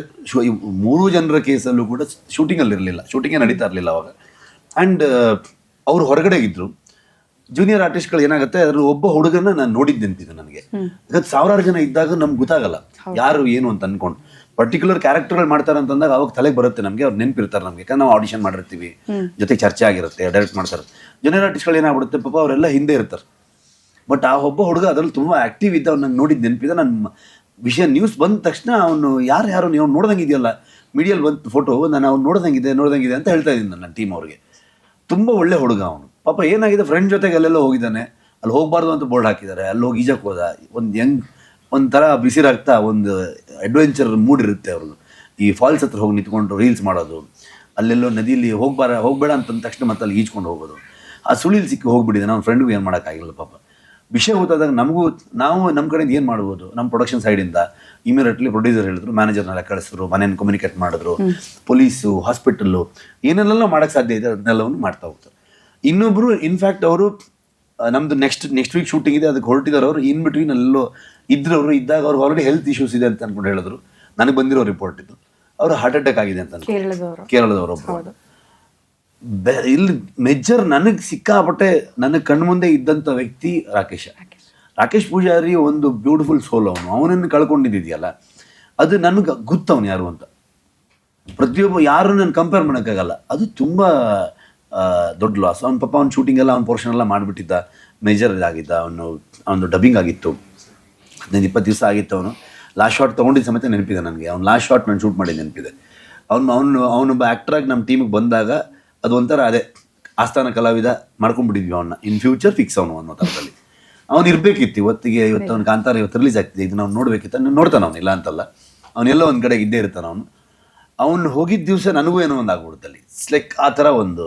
ಮೂರು ಜನರ ಕೇಸಲ್ಲೂ ಕೂಡ ಶೂಟಿಂಗಲ್ಲಿ ಇರಲಿಲ್ಲ, ಶೂಟಿಂಗೇ ನಡೀತಾ ಇರಲಿಲ್ಲ ಅವಾಗ. ಆ್ಯಂಡ್ ಅವ್ರು ಹೊರಗಡೆ ಇದ್ರು. ಜೂನಿಯರ್ ಆರ್ಟಿಸ್ಟ್ಗಳು ಏನಾಗುತ್ತೆ, ಅದ್ರಲ್ಲಿ ಒಬ್ಬ ಹುಡುಗನ ನಾನು ನೋಡಿದ್ದು ನೆನಪಿದೆ ನನಗೆ. ಯಾಕಂದ್ರೆ ಸಾವಿರಾರು ಜನ ಇದ್ದಾಗ ನಮ್ಗೆ ಗೊತ್ತಾಗಲ್ಲ ಯಾರು ಏನು ಅಂತ ಅನ್ಕೊಂಡು. ಪರ್ಟಿಕ್ಯುಲರ್ ಕ್ಯಾರೆಕ್ಟರ್ಗಳು ಮಾಡ್ತಾರೆ ಅಂತಂದಾಗ ಅವಾಗ ತಲೆಗೆ ಬರುತ್ತೆ ನಮಗೆ, ಅವ್ರು ನೆನಪಿರ್ತಾರೆ ನಮಗೆ, ಯಾಕಂದ್ರೆ ನಾವು ಆಡಿಷನ್ ಮಾಡಿರ್ತೀವಿ, ಜೊತೆಗೆ ಚರ್ಚೆ ಆಗಿರುತ್ತೆ, ಡೈರೆಕ್ಟ್ ಮಾಡ್ತಾರೆ. ಜೂನಿಯರ್ ಆರ್ಟಿಸ್ಟ್ಗಳು ಏನಾಗ್ಬಿಡುತ್ತೆ, ಪಾಪ ಅವರೆಲ್ಲ ಹಿಂದೆ ಇರ್ತಾರೆ. ಬಟ್ ಆ ಒಬ್ಬ ಹುಡುಗ ಅದ್ರಲ್ಲಿ ತುಂಬ ಆ್ಯಕ್ಟಿವ್ ಇದ್ದ, ಅವ್ನು ನಂಗೆ ನೋಡಿದ್ದು ನೆನಪಿದೆ. ನನ್ನ ವಿಷಯ ನ್ಯೂಸ್ ಬಂದ ತಕ್ಷಣ ಅವನು ಯಾರು ನೀವು ನೋಡ್ದಂಗೆ ಇದೆಯಲ್ಲ, ಮೀಡಿಯಲ್ಲಿ ಬಂತು ಫೋಟೋ, ನಾನು ಅವ್ನು ನೋಡ್ದಂಗಿದೆ ಅಂತ ಹೇಳ್ತಾ ಇದ್ದೀನಿ ನನ್ನ ಟೀಮ್ ಅವ್ರಿಗೆ. ತುಂಬ ಒಳ್ಳೆ ಹುಡುಗ ಅವನು. ಪಾಪ ಏನಾಗಿದೆ, ಫ್ರೆಂಡ್ ಜೊತೆಗೆ ಅಲ್ಲೆಲ್ಲ ಹೋಗಿದ್ದಾನೆ, ಅಲ್ಲಿ ಹೋಗಬಾರ್ದು ಅಂತ ಬೋರ್ಡ್ ಹಾಕಿದ್ದಾರೆ, ಅಲ್ಲಿ ಹೋಗಿ ಈಜಕ್ಕೆ ಹೋದ. ಒಂದು ಒಂಥರ ಬಿಸಿರಾಗ್ತಾ ಒಂದು ಅಡ್ವೆಂಚರ್ ಮೂಡ್ ಇರುತ್ತೆ ಅವ್ರದ್ದು. ಈ ಫಾಲ್ಸ್ ಹತ್ರ ಹೋಗಿ ನಿಂತ್ಕೊಂಡು ರೀಲ್ಸ್ ಮಾಡೋದು, ಅಲ್ಲೆಲ್ಲೋ ನದಿಯಲ್ಲಿ ಹೋಗಬೇಡ ಅಂತಂದ ತಕ್ಷಣ ಮತ್ತೆ ಅಲ್ಲಿ ಈಜ್ಕೊಂಡು ಹೋಗೋದು. ಆ ಸುಳಿಲಿ ಸಿಕ್ಕಿ ಹೋಗ್ಬಿಟ್ಟಿದೆ. ನಮ್ಮ ಫ್ರೆಂಡ್ಗೂ ಏನು ಮಾಡೋಕ್ಕಾಗಿಲ್ಲ ಪಾಪ. ವಿಷಯ ಗೊತ್ತಾದಾಗ ನಾವು ನಮ್ಮ ಕಡೆಯಿಂದ ಏನು ಮಾಡ್ಬೋದು, ನಮ್ಮ ಪ್ರೊಡಕ್ಷನ್ ಸೈಡಿಂದ ಇಮಿಡಿಯೇಟ್ಲಿ ಪ್ರೊಡ್ಯೂಸರ್ ಹೇಳಿದ್ರು, ಮ್ಯಾನೇಜರ್ನೆಲ್ಲ ಕಳಿಸಿದ್ರು, ಮನೇನ ಕಮ್ಯುನಿಕೇಟ್ ಮಾಡಿದ್ರು, ಪೊಲೀಸು, ಹಾಸ್ಪಿಟಲ್ಲು, ಏನೆಲ್ಲ ಮಾಡೋಕ್ಕೆ ಸಾಧ್ಯ ಇದೆ ಅದನ್ನೆಲ್ಲವನ್ನು ಮಾಡ್ತಾ ಹೋಗ್ತಾರೆ. ಇನ್ನೊಬ್ಬರು ಇನ್ಫ್ಯಾಕ್ಟ್ ಅವರು ನಮ್ಮದು ನೆಕ್ಸ್ಟ್ ವೀಕ್ ಶೂಟಿಂಗ್ ಇದೆ, ಅದಕ್ಕೆ ಹೊರಟಿದ್ದಾರೆ ಅವರು. ಇನ್ ಬಿಟ್ವೀನ್ ಎಲ್ಲೋ ಇದ್ರವರು ಇದ್ದಾಗ ಅವ್ರಿಗೆ ಆಲ್ರೆಡಿ ಹೆಲ್ತ್ ಇಶ್ಯೂಸ್ ಇದೆ ಅಂತ ಅಂದ್ಕೊಂಡು ಹೇಳಿದ್ರು. ನನಗೆ ಬಂದಿರೋ ರಿಪೋರ್ಟ್ ಇದು, ಅವರು ಹಾರ್ಟ್ ಅಟ್ಯಾಕ್ ಆಗಿದೆ ಅಂತ. ಕೇರಳದವರೊಬ್ಬರು. ಇಲ್ಲಿ ಮೆಜರ್ ನನಗೆ ಸಿಕ್ಕಾಪಟ್ಟೆ ನನಗೆ ಕಣ್ಮುಂದೆ ಇದ್ದಂಥ ವ್ಯಕ್ತಿ ರಾಕೇಶ್ ಪೂಜಾರಿ. ಒಂದು ಬ್ಯೂಟಿಫುಲ್ ಸೋಲ್ ಅವನನ್ನು ಕಳ್ಕೊಂಡಿದ್ದಿದೆಯಲ್ಲ, ಅದು ನನಗೆ ಗೊತ್ತವನು ಯಾರು ಅಂತ. ಪ್ರತಿಯೊಬ್ಬ ಯಾರು ನಾನು ಕಂಪೇರ್ ಮಾಡೋಕ್ಕಾಗಲ್ಲ. ಅದು ತುಂಬ ದೊಡ್ಡ ಲಾಸ್. ಅವ್ನ ಪಾಪ ಅವ್ನ ಶೂಟಿಂಗ್ ಎಲ್ಲ, ಅವ್ನ ಪೋರ್ಷನ್ ಎಲ್ಲ ಮಾಡಿಬಿಟ್ಟಿದ್ದ, ಮೇಜರ್ ಇದಾಗಿದ್ದ. ಅವನು ಡಬ್ಬಿಂಗ್ ಆಗಿತ್ತು, 15-20 ದಿವಸ ಆಗಿತ್ತು. ಲಾಸ್ಟ್ ಶಾಟ್ ತೊಗೊಂಡಿದ್ದ ಸಮೇತ ನೆನಪಿದೆ ನನಗೆ. ಅವ್ನು ಲಾಸ್ಟ್ ಶಾಟ್ ನಾನು ಶೂಟ್ ಮಾಡಿದ್ದು ನೆನಪಿದೆ. ಅವನೊಬ್ಬ ಆ್ಯಕ್ಟ್ರಾಗಿ ನಮ್ಮ ಟೀಮಿಗೆ ಬಂದಾಗ ಅದು ಒಂಥರ ಅದೇ ಆಸ್ಥಾನ ಕಲಾವಿದ ಮಾಡ್ಕೊಂಡ್ಬಿಟ್ಟಿದ್ವಿ ಅವನ್ನ. ಇನ್ ಫ್ಯೂಚರ್ ಫಿಕ್ಸ್ ಅವನು ಅನ್ನೋ ಥರದಲ್ಲಿ ಅವ್ನು ಇರಬೇಕಿತ್ತು. ಇವತ್ತು ಅವ್ನು ಕಾಂತಾರ ಇವತ್ತು ರಿಲೀಸ್ ಆಗ್ತಿದೆ, ಇದು ನಾವು ನೋಡಬೇಕಿತ್ತು. ನೋಡ್ತಾನೆ ಅವನು, ಇಲ್ಲ ಅಂತಲ್ಲ, ಅವನೆಲ್ಲ ಒಂದು ಕಡೆಗೆ ಇದ್ದೇ ಇರ್ತಾನೆ ಅವನು ಹೋಗಿದ್ದ ದಿವಸ ನನಗೂ ಏನೋ ಒಂದು ಆಗ್ಬಿಡುತ್ತಲ್ಲಿ. ಲೈಕ್ ಆ ಥರ ಒಂದು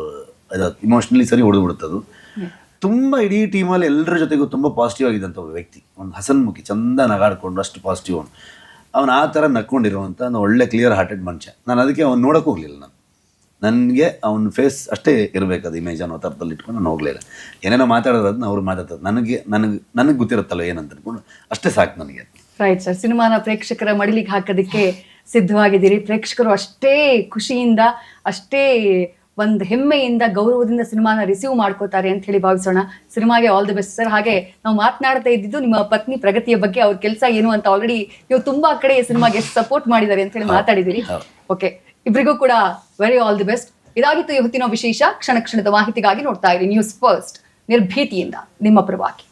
ಅದು ಇಮೋಷ್ನಲಿ ಸರಿ ಹೊಡೆದ್ಬಿಡುತ್ತದು. ತುಂಬ ಇಡೀ ಟೀಮಲ್ಲಿ ಎಲ್ಲರ ಜೊತೆಗೂ ತುಂಬ ಪಾಸಿಟಿವ್ ಆಗಿದ್ದಂಥ ಒಬ್ಬ ವ್ಯಕ್ತಿ. ಒಂದು ಹಸನ್ಮುಖಿ, ಚಂದ ನಗಾಡ್ಕೊಂಡು ಅಷ್ಟು ಪಾಸಿಟಿವ್ ಅವನು ಆ ಥರ ನಕ್ಕೊಂಡಿರುವಂಥ ಒಂದು ಒಳ್ಳೆ ಕ್ಲಿಯರ್ ಹಾರ್ಟೆಡ್ ಮನುಷ್ಯ. ನಾನು ಅದಕ್ಕೆ ಅವ್ನು ನೋಡೋಕೆ ಹೋಗಲಿಲ್ಲ. ನನಗೆ ಅವ್ನ ಫೇಸ್ ಅಷ್ಟೇ ಇರಬೇಕು, ಅದು ಇಮೇಜ್ ಅನ್ನೋ ಥರದಲ್ಲಿ ಇಟ್ಕೊಂಡು ನಾನು ಹೋಗಲಿಲ್ಲ. ಏನೇನೋ ಮಾತಾಡೋದನ್ನ ಅವ್ರು ಮಾತಾಡ್ತಾರೆ, ನನಗೆ ಗೊತ್ತಿರುತ್ತಲ್ಲ ಏನಂತ ಅಂದ್ಕೊಂಡು ಅಷ್ಟೇ ಸಾಕು ನನಗೆ. ರೈಟ್ ಸರ್, ಸಿನಿಮಾನ ಪ್ರೇಕ್ಷಕರ ಮಡಿಲಿಗೆ ಹಾಕೋದಕ್ಕೆ ಸಿದ್ಧವಾಗಿದ್ದೀರಿ. ಪ್ರೇಕ್ಷಕರು ಅಷ್ಟೇ ಖುಷಿಯಿಂದ, ಅಷ್ಟೇ ಒಂದು ಹೆಮ್ಮೆಯಿಂದ, ಗೌರವದಿಂದ ಸಿನಿಮಾನ ರಿಸೀವ್ ಮಾಡ್ಕೋತಾರೆ ಅಂತ ಹೇಳಿ ಭಾವಿಸೋಣ. ಸಿನಿಮಾಗೆ ಆಲ್ ದಿ ಬೆಸ್ಟ್ ಸರ್. ಹಾಗೆ ನಾವು ಮಾತನಾಡ್ತಾ ಇದ್ದಿದ್ದು ನಿಮ್ಮ ಪತ್ನಿ ಪ್ರಗತಿಯ ಬಗ್ಗೆ, ಅವ್ರ ಕೆಲಸ ಏನು ಅಂತ. ಆಲ್ರೆಡಿ ನೀವು ತುಂಬಾ ಕಡೆ ಸಿನಿಮಾಗೆ ಎಷ್ಟು ಸಪೋರ್ಟ್ ಮಾಡಿದ್ದಾರೆ ಅಂತ ಹೇಳಿ ಮಾತಾಡಿದಿರಿ. ಓಕೆ, ಇಬ್ಬರಿಗೂ ಕೂಡ ವೆರಿ ಆಲ್ ದಿ ಬೆಸ್ಟ್. ಇದಾಗಿತ್ತು ಇವತ್ತಿನ ವಿಶೇಷ. ಕ್ಷಣ ಕ್ಷಣದ ಮಾಹಿತಿಗಾಗಿ ನೋಡ್ತಾ ಇರಿ ನ್ಯೂಸ್ ಫಸ್ಟ್, ನಿರ್ಭೀತಿಯಿಂದ ನಿಮ್ಮ ಪರವಾಗಿ.